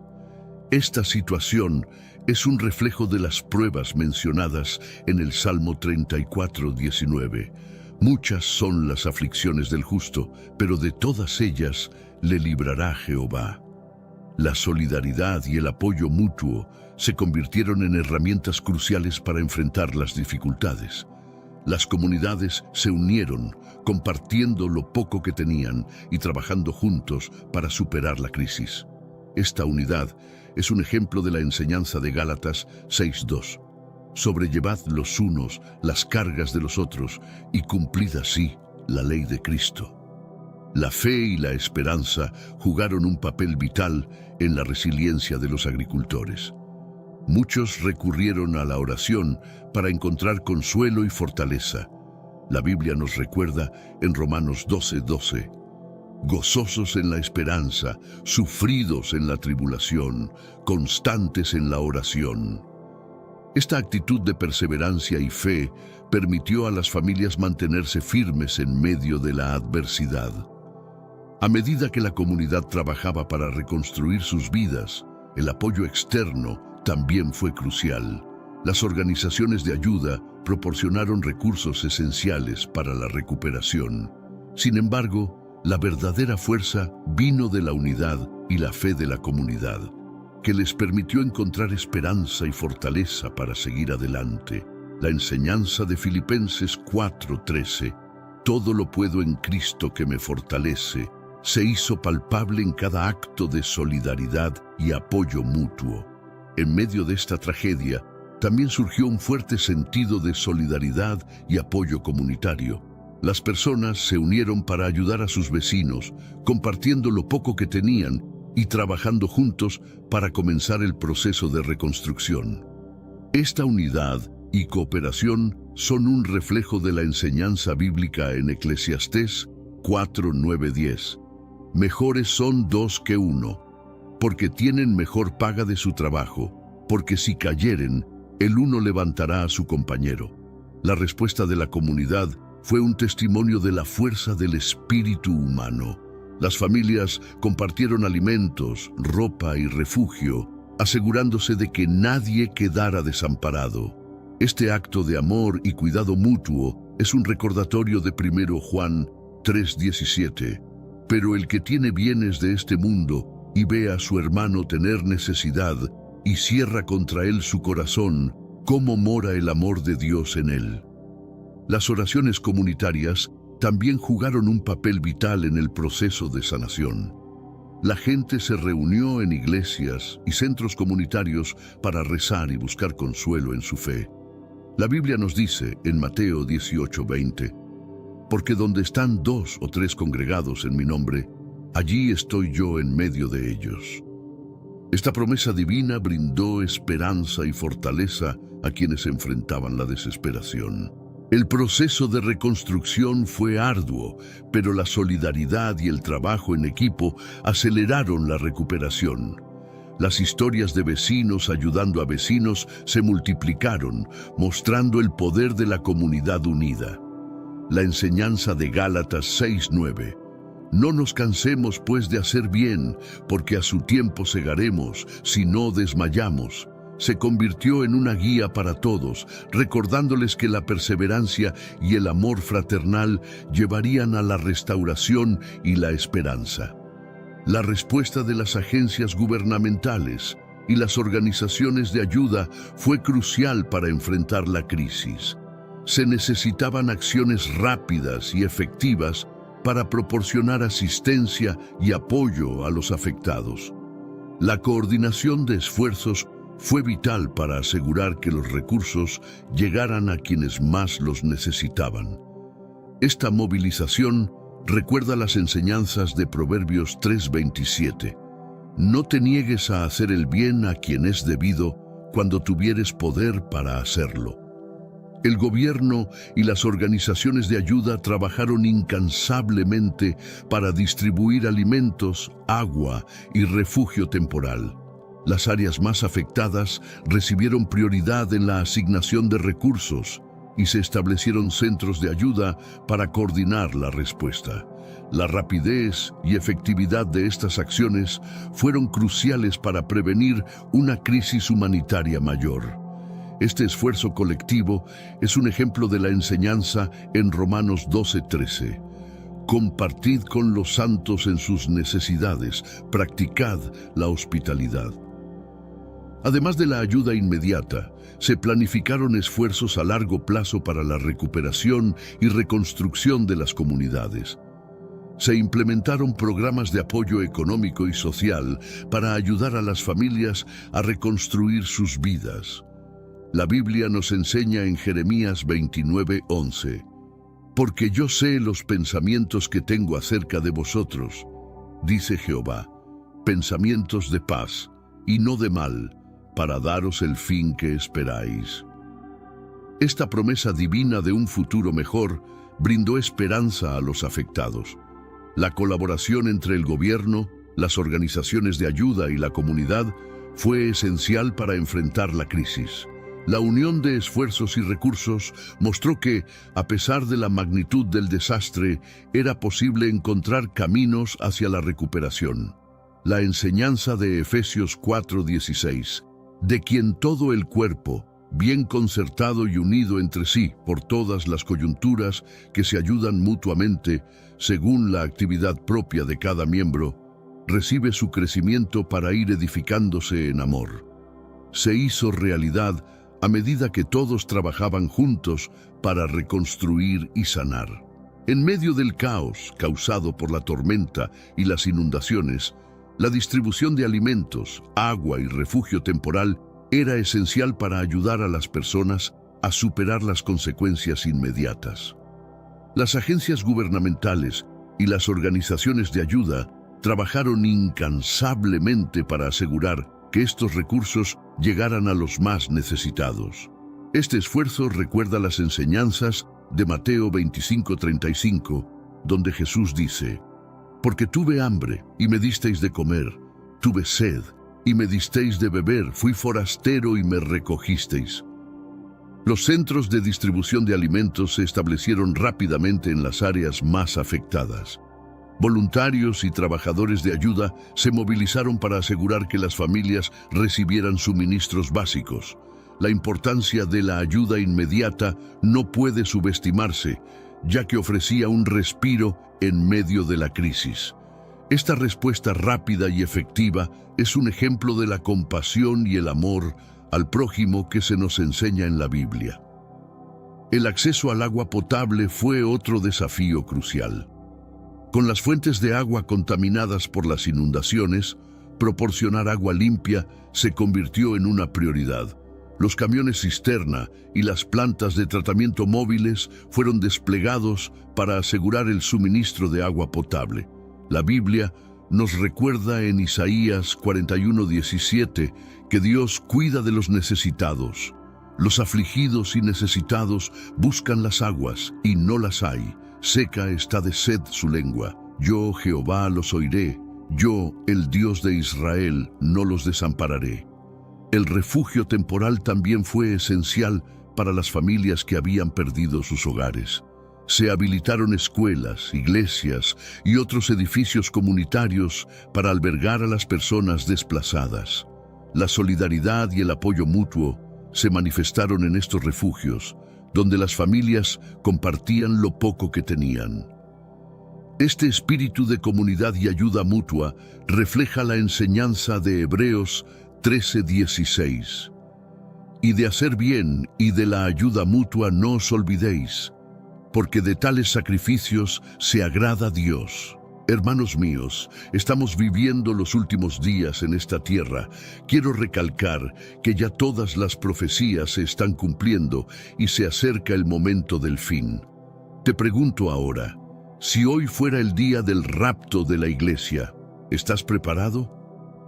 [SPEAKER 1] Esta situación es un reflejo de las pruebas mencionadas en el Salmo 34:19. Muchas son las aflicciones del justo, pero de todas ellas le librará Jehová. La solidaridad y el apoyo mutuo se convirtieron en herramientas cruciales para enfrentar las dificultades. Las comunidades se unieron, compartiendo lo poco que tenían y trabajando juntos para superar la crisis. Esta unidad es un ejemplo de la enseñanza de Gálatas 6:2. Sobrellevad los unos las cargas de los otros y cumplid así la ley de Cristo. La fe y la esperanza jugaron un papel vital en la resiliencia de los agricultores. Muchos recurrieron a la oración para encontrar consuelo y fortaleza. La Biblia nos recuerda en Romanos 12:12, gozosos en la esperanza, sufridos en la tribulación, constantes en la oración. Esta actitud de perseverancia y fe permitió a las familias mantenerse firmes en medio de la adversidad. A medida que la comunidad trabajaba para reconstruir sus vidas, el apoyo externo también fue crucial. Las organizaciones de ayuda proporcionaron recursos esenciales para la recuperación. Sin embargo, la verdadera fuerza vino de la unidad y la fe de la comunidad, que les permitió encontrar esperanza y fortaleza para seguir adelante. La enseñanza de Filipenses 4:13, todo lo puedo en Cristo que me fortalece, se hizo palpable en cada acto de solidaridad y apoyo mutuo. En medio de esta tragedia, también surgió un fuerte sentido de solidaridad y apoyo comunitario. Las personas se unieron para ayudar a sus vecinos, compartiendo lo poco que tenían y trabajando juntos para comenzar el proceso de reconstrucción. Esta unidad y cooperación son un reflejo de la enseñanza bíblica en Eclesiastés 4:9-10. Mejores son dos que uno, porque tienen mejor paga de su trabajo, porque si cayeren, el uno levantará a su compañero. La respuesta de la comunidad fue un testimonio de la fuerza del espíritu humano. Las familias compartieron alimentos, ropa y refugio, asegurándose de que nadie quedara desamparado. Este acto de amor y cuidado mutuo es un recordatorio de 1 Juan 3:17. Pero el que tiene bienes de este mundo y ve a su hermano tener necesidad y cierra contra él su corazón, ¿cómo mora el amor de Dios en él? Las oraciones comunitarias también jugaron un papel vital en el proceso de sanación. La gente se reunió en iglesias y centros comunitarios para rezar y buscar consuelo en su fe. La Biblia nos dice en Mateo 18:20, porque donde están 2 o 3 congregados en mi nombre, allí estoy yo en medio de ellos. Esta promesa divina brindó esperanza y fortaleza a quienes enfrentaban la desesperación. El proceso de reconstrucción fue arduo, pero la solidaridad y el trabajo en equipo aceleraron la recuperación. Las historias de vecinos ayudando a vecinos se multiplicaron, mostrando el poder de la comunidad unida. La enseñanza de Gálatas 6:9. No nos cansemos pues de hacer bien, porque a su tiempo segaremos, si no desmayamos. Se convirtió en una guía para todos, recordándoles que la perseverancia y el amor fraternal llevarían a la restauración y la esperanza. La respuesta de las agencias gubernamentales y las organizaciones de ayuda fue crucial para enfrentar la crisis. Se necesitaban acciones rápidas y efectivas para proporcionar asistencia y apoyo a los afectados. La coordinación de esfuerzos fue vital para asegurar que los recursos llegaran a quienes más los necesitaban. Esta movilización recuerda las enseñanzas de Proverbios 3:27. No te niegues a hacer el bien a quien es debido cuando tuvieres poder para hacerlo. El gobierno y las organizaciones de ayuda trabajaron incansablemente para distribuir alimentos, agua y refugio temporal. Las áreas más afectadas recibieron prioridad en la asignación de recursos y se establecieron centros de ayuda para coordinar la respuesta. La rapidez y efectividad de estas acciones fueron cruciales para prevenir una crisis humanitaria mayor. Este esfuerzo colectivo es un ejemplo de la enseñanza en Romanos 12:13. Compartid con los santos en sus necesidades, practicad la hospitalidad. Además de la ayuda inmediata, se planificaron esfuerzos a largo plazo para la recuperación y reconstrucción de las comunidades. Se implementaron programas de apoyo económico y social para ayudar a las familias a reconstruir sus vidas. La Biblia nos enseña en Jeremías 29:11, «Porque yo sé los pensamientos que tengo acerca de vosotros, dice Jehová, pensamientos de paz y no de mal, para daros el fin que esperáis». Esta promesa divina de un futuro mejor brindó esperanza a los afectados. La colaboración entre el gobierno, las organizaciones de ayuda y la comunidad fue esencial para enfrentar la crisis. La unión de esfuerzos y recursos mostró que, a pesar de la magnitud del desastre, era posible encontrar caminos hacia la recuperación. La enseñanza de Efesios 4:16, de quien todo el cuerpo, bien concertado y unido entre sí por todas las coyunturas que se ayudan mutuamente, según la actividad propia de cada miembro, recibe su crecimiento para ir edificándose en amor. Se hizo realidad a medida que todos trabajaban juntos para reconstruir y sanar. En medio del caos causado por la tormenta y las inundaciones, la distribución de alimentos, agua y refugio temporal era esencial para ayudar a las personas a superar las consecuencias inmediatas. Las agencias gubernamentales y las organizaciones de ayuda trabajaron incansablemente para asegurar que estos recursos llegaran a los más necesitados. Este esfuerzo recuerda las enseñanzas de Mateo 25:35, donde Jesús dice, «Porque tuve hambre y me disteis de comer, tuve sed y me disteis de beber, fui forastero y me recogisteis». Los centros de distribución de alimentos se establecieron rápidamente en las áreas más afectadas. Voluntarios y trabajadores de ayuda se movilizaron para asegurar que las familias recibieran suministros básicos. La importancia de la ayuda inmediata no puede subestimarse, ya que ofrecía un respiro en medio de la crisis. Esta respuesta rápida y efectiva es un ejemplo de la compasión y el amor al prójimo que se nos enseña en la Biblia. El acceso al agua potable fue otro desafío crucial. Con las fuentes de agua contaminadas por las inundaciones, proporcionar agua limpia se convirtió en una prioridad. Los camiones cisterna y las plantas de tratamiento móviles fueron desplegados para asegurar el suministro de agua potable. La Biblia nos recuerda en Isaías 41:17 que Dios cuida de los necesitados. Los afligidos y necesitados buscan las aguas y no las hay. Seca está de sed su lengua. Yo, Jehová, los oiré. Yo, el Dios de Israel, no los desampararé. El refugio temporal también fue esencial para las familias que habían perdido sus hogares. Se habilitaron escuelas, iglesias y otros edificios comunitarios para albergar a las personas desplazadas. La solidaridad y el apoyo mutuo se manifestaron en estos refugios, donde las familias compartían lo poco que tenían. Este espíritu de comunidad y ayuda mutua refleja la enseñanza de Hebreos 13:16. Y de hacer bien y de la ayuda mutua no os olvidéis, porque de tales sacrificios se agrada Dios. Hermanos míos, estamos viviendo los últimos días en esta tierra. Quiero recalcar que ya todas las profecías se están cumpliendo y se acerca el momento del fin. Te pregunto ahora, si hoy fuera el día del rapto de la iglesia, ¿estás preparado?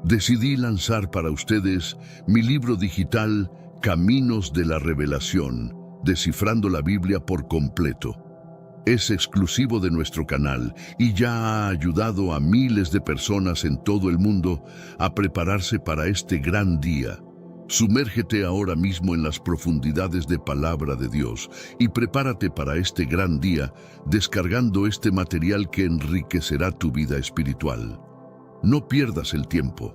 [SPEAKER 1] Decidí lanzar para ustedes mi libro digital Caminos de la Revelación, descifrando la Biblia por completo. Es exclusivo de nuestro canal y ya ha ayudado a miles de personas en todo el mundo a prepararse para este gran día. Sumérgete ahora mismo en las profundidades de Palabra de Dios y prepárate para este gran día descargando este material que enriquecerá tu vida espiritual. No pierdas el tiempo.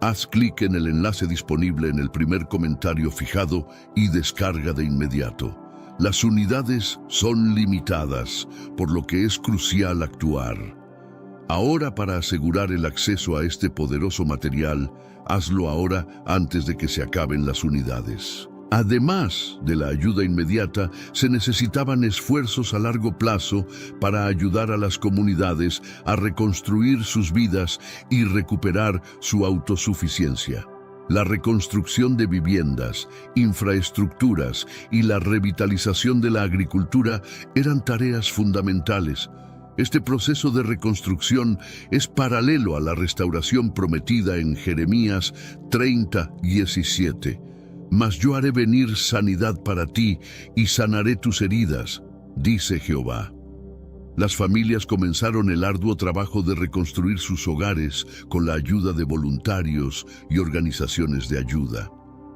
[SPEAKER 1] Haz clic en el enlace disponible en el primer comentario fijado y descarga de inmediato. Las unidades son limitadas, por lo que es crucial actuar. Ahora, para asegurar el acceso a este poderoso material, hazlo ahora antes de que se acaben las unidades. Además de la ayuda inmediata, se necesitaban esfuerzos a largo plazo para ayudar a las comunidades a reconstruir sus vidas y recuperar su autosuficiencia. La reconstrucción de viviendas, infraestructuras y la revitalización de la agricultura eran tareas fundamentales. Este proceso de reconstrucción es paralelo a la restauración prometida en Jeremías 30:17. Mas yo haré venir sanidad para ti y sanaré tus heridas, dice Jehová. Las familias comenzaron el arduo trabajo de reconstruir sus hogares con la ayuda de voluntarios y organizaciones de ayuda.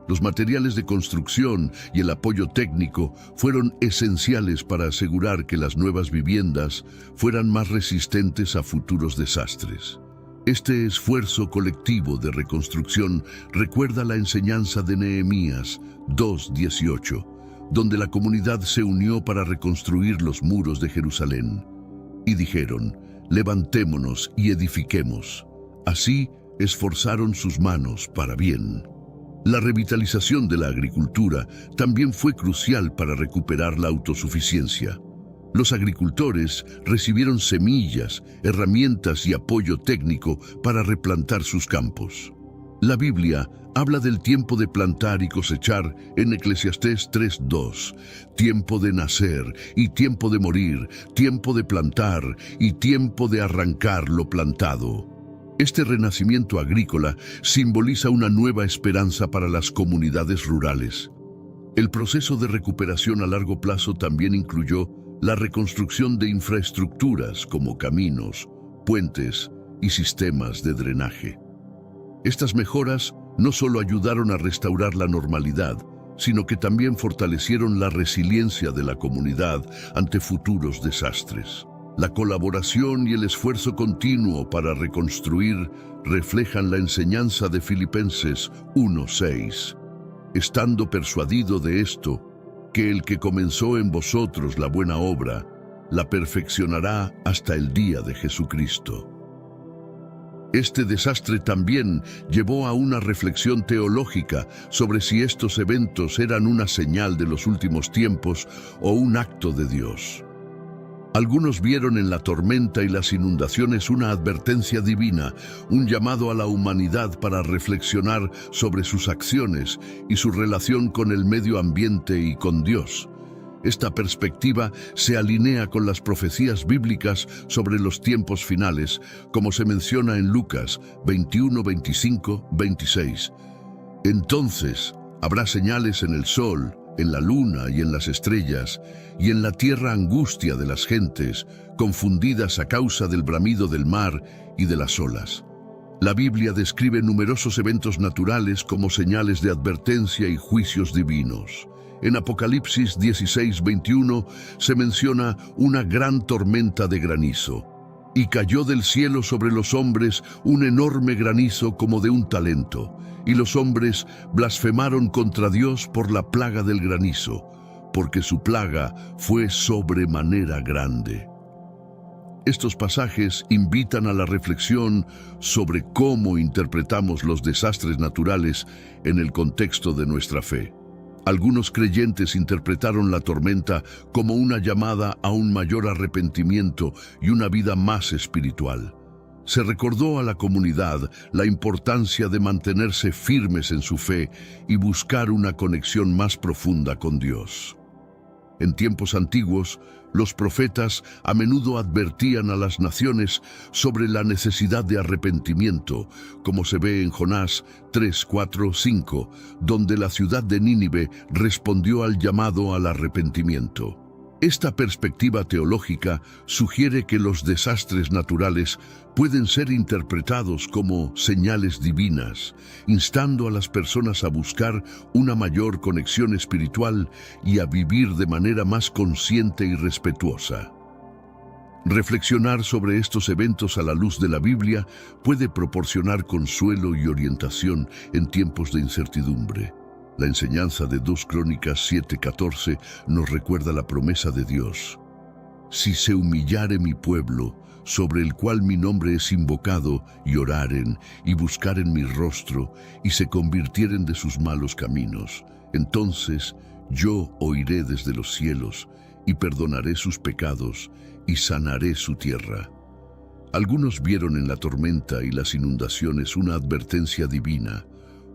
[SPEAKER 1] Los materiales de construcción y el apoyo técnico fueron esenciales para asegurar que las nuevas viviendas fueran más resistentes a futuros desastres. Este esfuerzo colectivo de reconstrucción recuerda la enseñanza de Nehemías 2:18, donde la comunidad se unió para reconstruir los muros de Jerusalén. Y dijeron: levantémonos y edifiquemos. Así esforzaron sus manos para bien. La revitalización de la agricultura también fue crucial para recuperar la autosuficiencia. Los agricultores recibieron semillas, herramientas y apoyo técnico para replantar sus campos. La Biblia habla del tiempo de plantar y cosechar en Eclesiastés 3:2, tiempo de nacer y tiempo de morir, tiempo de plantar y tiempo de arrancar lo plantado. Este renacimiento agrícola simboliza una nueva esperanza para las comunidades rurales. El proceso de recuperación a largo plazo también incluyó la reconstrucción de infraestructuras como caminos, puentes y sistemas de drenaje. Estas mejoras no solo ayudaron a restaurar la normalidad, sino que también fortalecieron la resiliencia de la comunidad ante futuros desastres. La colaboración y el esfuerzo continuo para reconstruir reflejan la enseñanza de Filipenses 1:6. Estando persuadido de esto, que el que comenzó en vosotros la buena obra, la perfeccionará hasta el día de Jesucristo. Este desastre también llevó a una reflexión teológica sobre si estos eventos eran una señal de los últimos tiempos o un acto de Dios. Algunos vieron en la tormenta y las inundaciones una advertencia divina, un llamado a la humanidad para reflexionar sobre sus acciones y su relación con el medio ambiente y con Dios. Esta perspectiva se alinea con las profecías bíblicas sobre los tiempos finales, como se menciona en Lucas 21, 25, 26. Entonces habrá señales en el sol, en la luna y en las estrellas, y en la tierra angustia de las gentes, confundidas a causa del bramido del mar y de las olas. La Biblia describe numerosos eventos naturales como señales de advertencia y juicios divinos. En Apocalipsis 16:21 se menciona una gran tormenta de granizo. Y cayó del cielo sobre los hombres un enorme granizo como de un talento, y los hombres blasfemaron contra Dios por la plaga del granizo, porque su plaga fue sobremanera grande. Estos pasajes invitan a la reflexión sobre cómo interpretamos los desastres naturales en el contexto de nuestra fe. Algunos creyentes interpretaron la tormenta como una llamada a un mayor arrepentimiento y una vida más espiritual. Se recordó a la comunidad la importancia de mantenerse firmes en su fe y buscar una conexión más profunda con Dios. En tiempos antiguos, los profetas a menudo advertían a las naciones sobre la necesidad de arrepentimiento, como se ve en Jonás 3, 4, 5, donde la ciudad de Nínive respondió al llamado al arrepentimiento. Esta perspectiva teológica sugiere que los desastres naturales pueden ser interpretados como señales divinas, instando a las personas a buscar una mayor conexión espiritual y a vivir de manera más consciente y respetuosa. Reflexionar sobre estos eventos a la luz de la Biblia puede proporcionar consuelo y orientación en tiempos de incertidumbre. La enseñanza de 2 Crónicas 7:14 nos recuerda la promesa de Dios. Si se humillare mi pueblo, sobre el cual mi nombre es invocado, y oraren, y buscaren mi rostro, y se convirtieren de sus malos caminos, entonces yo oiré desde los cielos, y perdonaré sus pecados, y sanaré su tierra. Algunos vieron en la tormenta y las inundaciones una advertencia divina,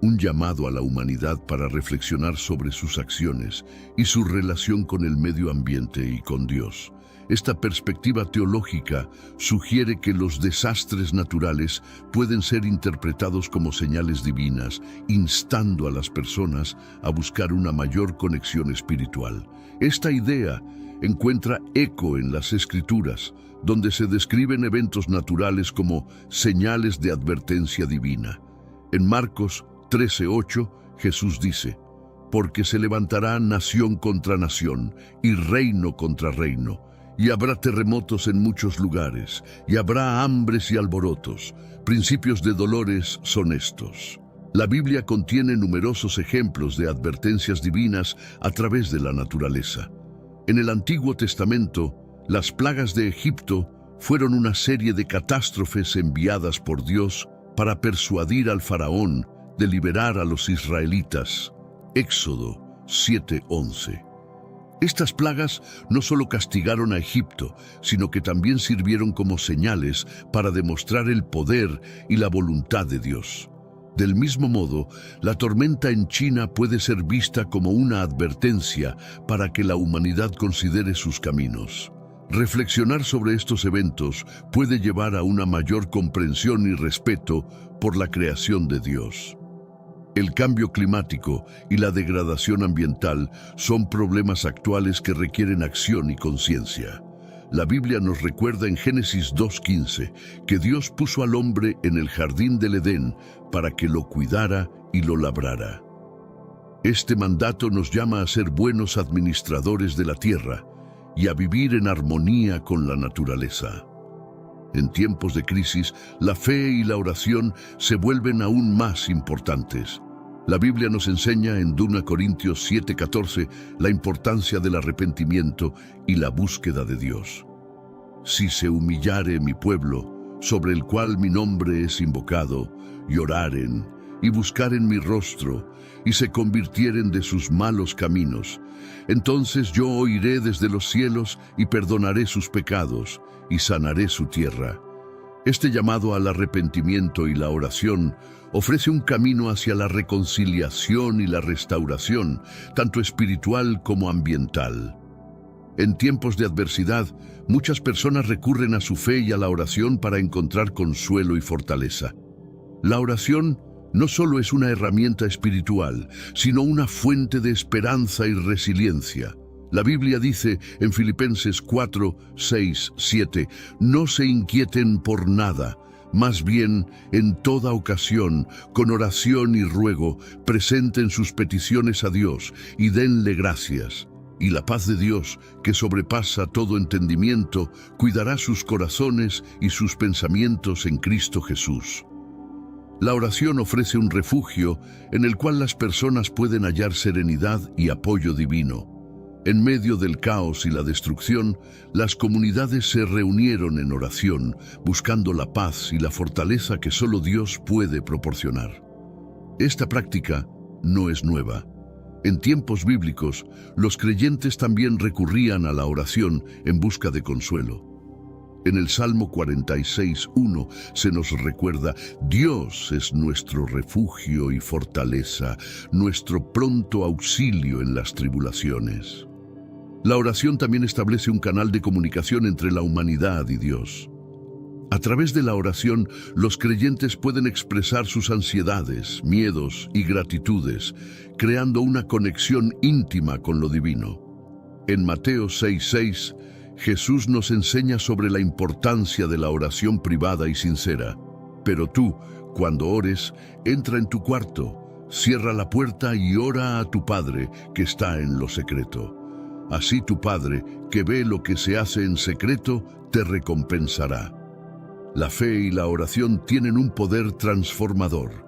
[SPEAKER 1] un llamado a la humanidad para reflexionar sobre sus acciones y su relación con el medio ambiente y con Dios. Esta perspectiva teológica sugiere que los desastres naturales pueden ser interpretados como señales divinas, instando a las personas a buscar una mayor conexión espiritual. Esta idea encuentra eco en las Escrituras, donde se describen eventos naturales como señales de advertencia divina. En Marcos 13:8, Jesús dice: porque se levantará nación contra nación y reino contra reino, y habrá terremotos en muchos lugares, y habrá hambres y alborotos. Principios de dolores son estos. La Biblia contiene numerosos ejemplos de advertencias divinas a través de la naturaleza. En el Antiguo Testamento, las plagas de Egipto fueron una serie de catástrofes enviadas por Dios para persuadir al faraón de liberar a los israelitas. Éxodo 7:11. Estas plagas no solo castigaron a Egipto, sino que también sirvieron como señales para demostrar el poder y la voluntad de Dios. Del mismo modo, la tormenta en China puede ser vista como una advertencia para que la humanidad considere sus caminos. Reflexionar sobre estos eventos puede llevar a una mayor comprensión y respeto por la creación de Dios. El cambio climático y la degradación ambiental son problemas actuales que requieren acción y conciencia. La Biblia nos recuerda en Génesis 2:15 que Dios puso al hombre en el jardín del Edén para que lo cuidara y lo labrara. Este mandato nos llama a ser buenos administradores de la tierra y a vivir en armonía con la naturaleza. En tiempos de crisis, la fe y la oración se vuelven aún más importantes. La Biblia nos enseña en 2 Corintios 7:14 la importancia del arrepentimiento y la búsqueda de Dios. Si se humillare mi pueblo, sobre el cual mi nombre es invocado, y oraren, y buscaren mi rostro, y se convirtieren de sus malos caminos, entonces yo oiré desde los cielos y perdonaré sus pecados, y sanaré su tierra. Este llamado al arrepentimiento y la oración ofrece un camino hacia la reconciliación y la restauración, tanto espiritual como ambiental. En tiempos de adversidad, muchas personas recurren a su fe y a la oración para encontrar consuelo y fortaleza. La oración no solo es una herramienta espiritual, sino una fuente de esperanza y resiliencia. La Biblia dice en Filipenses 4:6-7, no se inquieten por nada, más bien en toda ocasión, con oración y ruego, presenten sus peticiones a Dios y denle gracias. Y la paz de Dios, que sobrepasa todo entendimiento, cuidará sus corazones y sus pensamientos en Cristo Jesús. La oración ofrece un refugio en el cual las personas pueden hallar serenidad y apoyo divino. En medio del caos y la destrucción, las comunidades se reunieron en oración, buscando la paz y la fortaleza que solo Dios puede proporcionar. Esta práctica no es nueva. En tiempos bíblicos, los creyentes también recurrían a la oración en busca de consuelo. En el Salmo 46:1 se nos recuerda: Dios es nuestro refugio y fortaleza, nuestro pronto auxilio en las tribulaciones. La oración también establece un canal de comunicación entre la humanidad y Dios. A través de la oración, los creyentes pueden expresar sus ansiedades, miedos y gratitudes, creando una conexión íntima con lo divino. En Mateo 6:6, Jesús nos enseña sobre la importancia de la oración privada y sincera. Pero tú, cuando ores, entra en tu cuarto, cierra la puerta y ora a tu Padre que está en lo secreto. Así tu Padre, que ve lo que se hace en secreto, te recompensará. La fe y la oración tienen un poder transformador.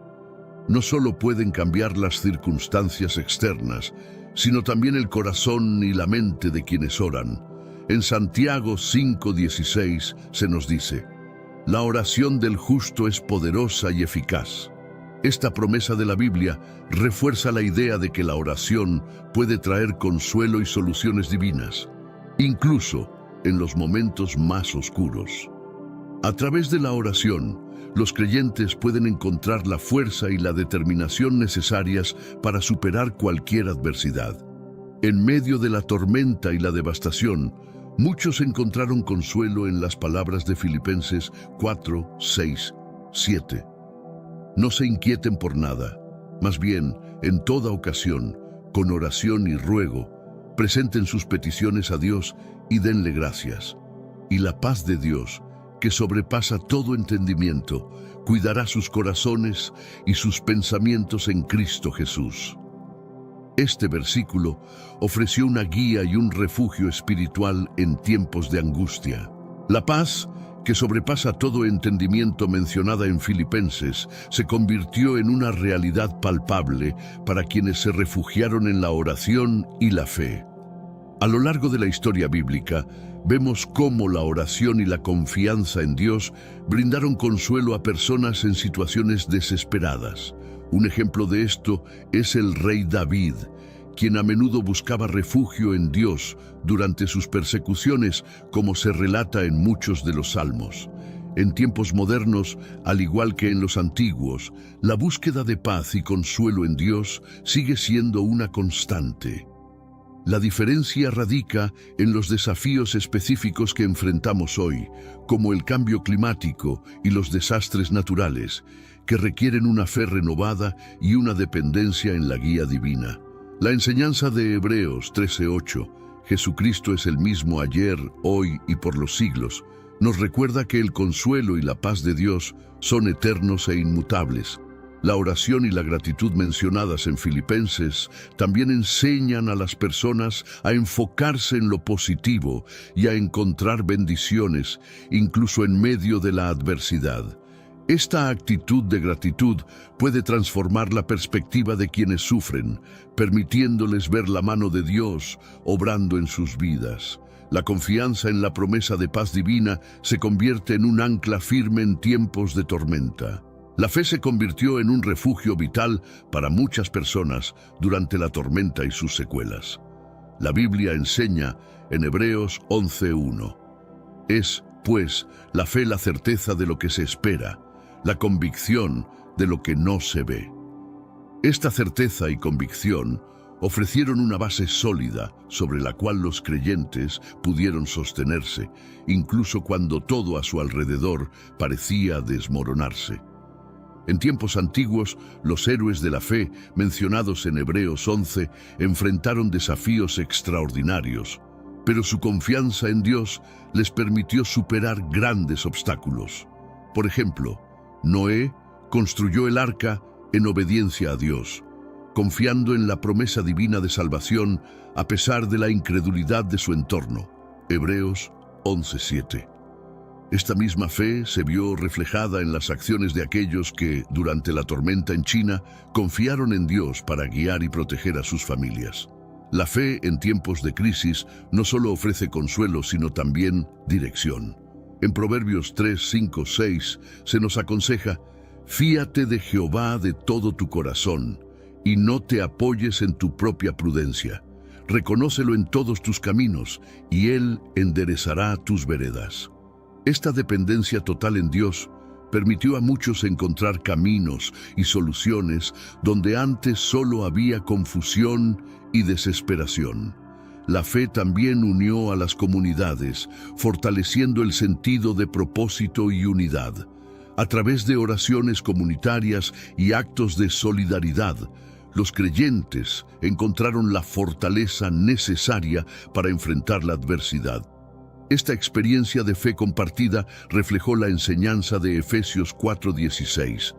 [SPEAKER 1] No solo pueden cambiar las circunstancias externas, sino también el corazón y la mente de quienes oran. En Santiago 5:16 se nos dice: la oración del justo es poderosa y eficaz. Esta promesa de la Biblia refuerza la idea de que la oración puede traer consuelo y soluciones divinas, incluso en los momentos más oscuros. A través de la oración, los creyentes pueden encontrar la fuerza y la determinación necesarias para superar cualquier adversidad. En medio de la tormenta y la devastación, muchos encontraron consuelo en las palabras de Filipenses 4, 6, 7. No se inquieten por nada, más bien, en toda ocasión, con oración y ruego, presenten sus peticiones a Dios y denle gracias. Y la paz de Dios, que sobrepasa todo entendimiento, cuidará sus corazones y sus pensamientos en Cristo Jesús. Este versículo ofreció una guía y un refugio espiritual en tiempos de angustia. La paz, que sobrepasa todo entendimiento mencionada en Filipenses, se convirtió en una realidad palpable para quienes se refugiaron en la oración y la fe. A lo largo de la historia bíblica, vemos cómo la oración y la confianza en Dios brindaron consuelo a personas en situaciones desesperadas. Un ejemplo de esto es el rey David, quien a menudo buscaba refugio en Dios durante sus persecuciones, como se relata en muchos de los salmos. En tiempos modernos, al igual que en los antiguos, la búsqueda de paz y consuelo en Dios sigue siendo una constante. La diferencia radica en los desafíos específicos que enfrentamos hoy, como el cambio climático y los desastres naturales, que requieren una fe renovada y una dependencia en la guía divina. La enseñanza de Hebreos 13:8, Jesucristo es el mismo ayer, hoy y por los siglos, nos recuerda que el consuelo y la paz de Dios son eternos e inmutables. La oración y la gratitud mencionadas en Filipenses también enseñan a las personas a enfocarse en lo positivo y a encontrar bendiciones, incluso en medio de la adversidad. Esta actitud de gratitud puede transformar la perspectiva de quienes sufren, permitiéndoles ver la mano de Dios obrando en sus vidas. La confianza en la promesa de paz divina se convierte en un ancla firme en tiempos de tormenta. La fe se convirtió en un refugio vital para muchas personas durante la tormenta y sus secuelas. La Biblia enseña en Hebreos 11:1. Es, pues, la fe la certeza de lo que se espera, la convicción de lo que no se ve. Esta certeza y convicción ofrecieron una base sólida sobre la cual los creyentes pudieron sostenerse, incluso cuando todo a su alrededor parecía desmoronarse. En tiempos antiguos, los héroes de la fe, mencionados en Hebreos 11, enfrentaron desafíos extraordinarios, pero su confianza en Dios les permitió superar grandes obstáculos. Por ejemplo, Noé construyó el arca en obediencia a Dios, confiando en la promesa divina de salvación a pesar de la incredulidad de su entorno. Hebreos 11:7. Esta misma fe se vio reflejada en las acciones de aquellos que, durante la tormenta en China, confiaron en Dios para guiar y proteger a sus familias. La fe en tiempos de crisis no solo ofrece consuelo, sino también dirección. En Proverbios 3, 5, 6 se nos aconseja: fíate de Jehová de todo tu corazón, y no te apoyes en tu propia prudencia. Reconócelo en todos tus caminos, y Él enderezará tus veredas. Esta dependencia total en Dios permitió a muchos encontrar caminos y soluciones donde antes solo había confusión y desesperación. La fe también unió a las comunidades, fortaleciendo el sentido de propósito y unidad. A través de oraciones comunitarias y actos de solidaridad, Los creyentes encontraron la fortaleza necesaria para enfrentar la adversidad. Esta experiencia de fe compartida reflejó la enseñanza de Efesios 4:16,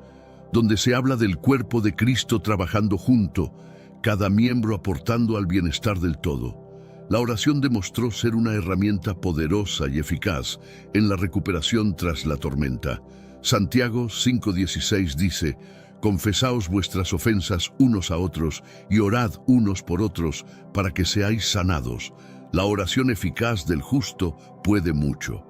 [SPEAKER 1] donde se habla del cuerpo de Cristo trabajando junto, cada miembro aportando al bienestar del todo. La oración demostró ser una herramienta poderosa y eficaz en la recuperación tras la tormenta. Santiago 5:16 dice: confesaos vuestras ofensas unos a otros y orad unos por otros para que seáis sanados. La oración eficaz del justo puede mucho.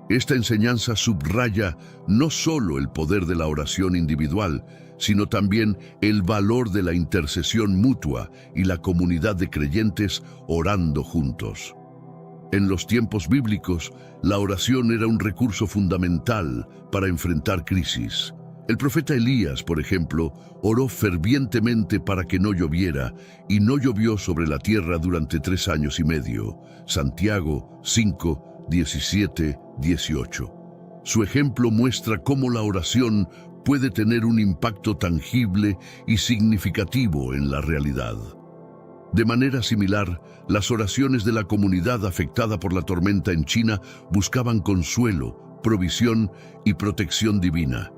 [SPEAKER 1] Esta enseñanza subraya no solo el poder de la oración individual, sino también el valor de la intercesión mutua y la comunidad de creyentes orando juntos. En los tiempos bíblicos, la oración era un recurso fundamental para enfrentar crisis. El profeta Elías, por ejemplo, oró fervientemente para que no lloviera, y no llovió sobre la tierra durante 3 años y medio. Santiago 5:17-18. Su ejemplo muestra cómo la oración puede tener un impacto tangible y significativo en la realidad. De manera similar, las oraciones de la comunidad afectada por la tormenta en China buscaban consuelo, provisión y protección divina.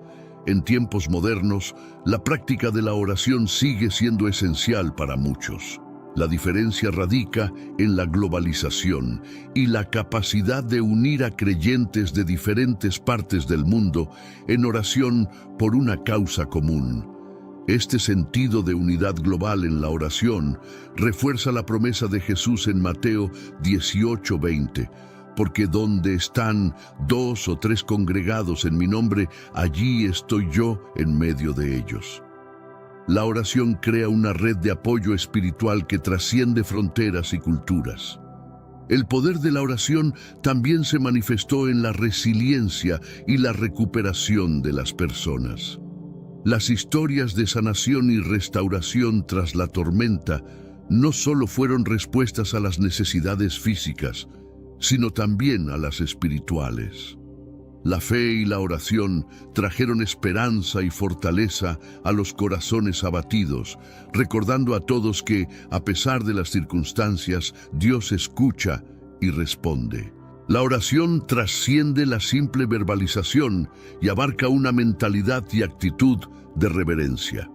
[SPEAKER 1] En tiempos modernos, la práctica de la oración sigue siendo esencial para muchos. La diferencia radica en la globalización y la capacidad de unir a creyentes de diferentes partes del mundo en oración por una causa común. Este sentido de unidad global en la oración refuerza la promesa de Jesús en Mateo 18:20, porque donde están 2 o 3 congregados en mi nombre, allí estoy yo en medio de ellos. La oración crea una red de apoyo espiritual que trasciende fronteras y culturas. El poder de la oración también se manifestó en la resiliencia y la recuperación de las personas. Las historias de sanación y restauración tras la tormenta no solo fueron respuestas a las necesidades físicas, sino también a las espirituales. La fe y la oración trajeron esperanza y fortaleza a los corazones abatidos, recordando a todos que, a pesar de las circunstancias, Dios escucha y responde. La oración trasciende la simple verbalización y abarca una mentalidad y actitud de reverencia.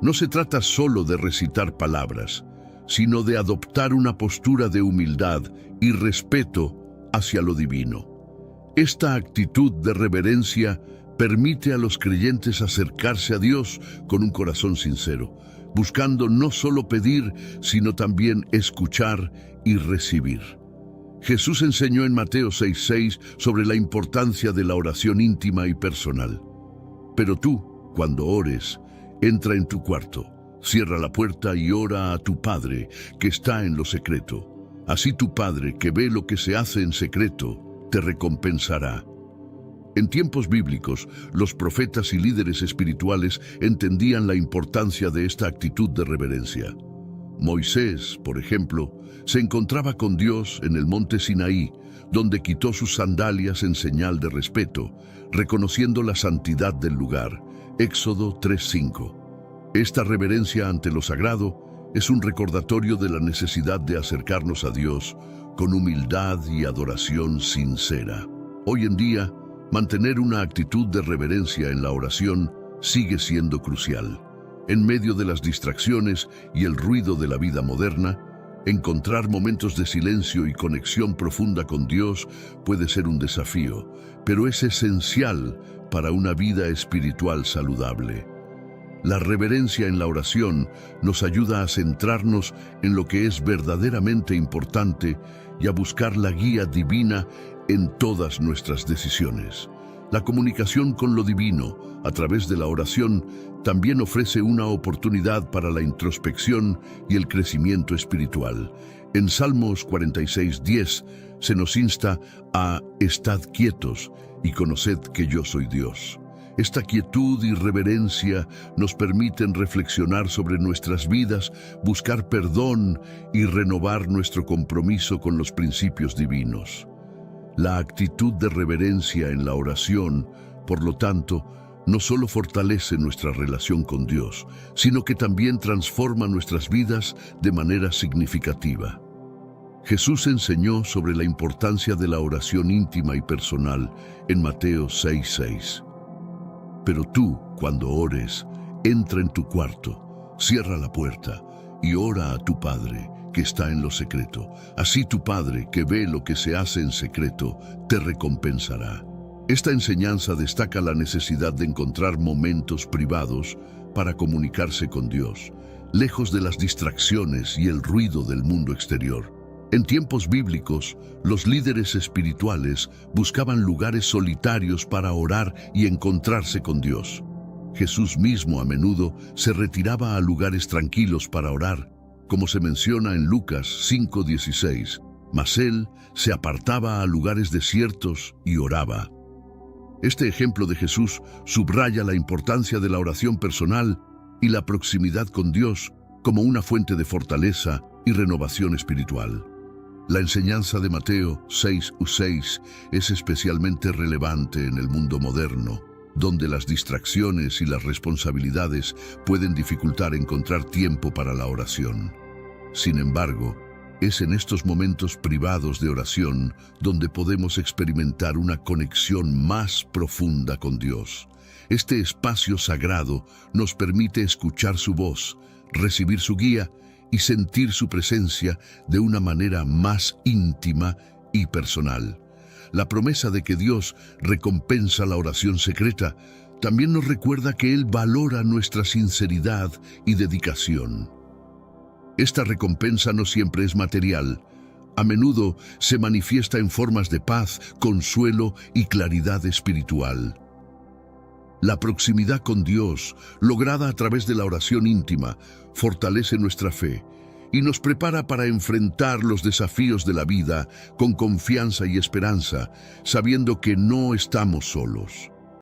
[SPEAKER 1] No se trata solo de recitar palabras, sino de adoptar una postura de humildad y respeto hacia lo divino. Esta actitud de reverencia permite a los creyentes acercarse a Dios con un corazón sincero, buscando no solo pedir, sino también escuchar y recibir. Jesús enseñó en Mateo 6:6 sobre la importancia de la oración íntima y personal. Pero tú, cuando ores, entra en tu cuarto, cierra la puerta y ora a tu Padre que está en lo secreto. Así tu Padre, que ve lo que se hace en secreto, te recompensará. En tiempos bíblicos, los profetas y líderes espirituales entendían la importancia de esta actitud de reverencia. Moisés, por ejemplo, se encontraba con Dios en el monte Sinaí, donde quitó sus sandalias en señal de respeto, reconociendo la santidad del lugar. Éxodo 3:5. Esta reverencia ante lo sagrado es un recordatorio de la necesidad de acercarnos a Dios con humildad y adoración sincera. Hoy en día, mantener una actitud de reverencia en la oración sigue siendo crucial. En medio de las distracciones y el ruido de la vida moderna, encontrar momentos de silencio y conexión profunda con Dios puede ser un desafío, pero es esencial para una vida espiritual saludable. La reverencia en la oración nos ayuda a centrarnos en lo que es verdaderamente importante y a buscar la guía divina en todas nuestras decisiones. La comunicación con lo divino, a través de la oración, también ofrece una oportunidad para la introspección y el crecimiento espiritual. En Salmos 46:10 se nos insta a «Estad quietos y conoced que yo soy Dios». Esta quietud y reverencia nos permiten reflexionar sobre nuestras vidas, buscar perdón y renovar nuestro compromiso con los principios divinos. La actitud de reverencia en la oración, por lo tanto, no solo fortalece nuestra relación con Dios, sino que también transforma nuestras vidas de manera significativa. Jesús enseñó sobre la importancia de la oración íntima y personal en Mateo 6:6. Pero tú, cuando ores, entra en tu cuarto, cierra la puerta y ora a tu Padre, que está en lo secreto. Así tu Padre, que ve lo que se hace en secreto, te recompensará. Esta enseñanza destaca la necesidad de encontrar momentos privados para comunicarse con Dios, lejos de las distracciones y el ruido del mundo exterior. En tiempos bíblicos, los líderes espirituales buscaban lugares solitarios para orar y encontrarse con Dios. Jesús mismo a menudo se retiraba a lugares tranquilos para orar, como se menciona en Lucas 5:16, mas él se apartaba a lugares desiertos y oraba. Este ejemplo de Jesús subraya la importancia de la oración personal y la proximidad con Dios como una fuente de fortaleza y renovación espiritual. La enseñanza de Mateo 6:6 es especialmente relevante en el mundo moderno, donde las distracciones y las responsabilidades pueden dificultar encontrar tiempo para la oración. Sin embargo, es en estos momentos privados de oración donde podemos experimentar una conexión más profunda con Dios. Este espacio sagrado nos permite escuchar su voz, recibir su guía y sentir su presencia de una manera más íntima y personal. La promesa de que Dios recompensa la oración secreta también nos recuerda que Él valora nuestra sinceridad y dedicación. Esta recompensa no siempre es material. A menudo se manifiesta en formas de paz, consuelo y claridad espiritual. La proximidad con Dios, lograda a través de la oración íntima, fortalece nuestra fe y nos prepara para enfrentar los desafíos de la vida con confianza y esperanza, sabiendo que no estamos solos.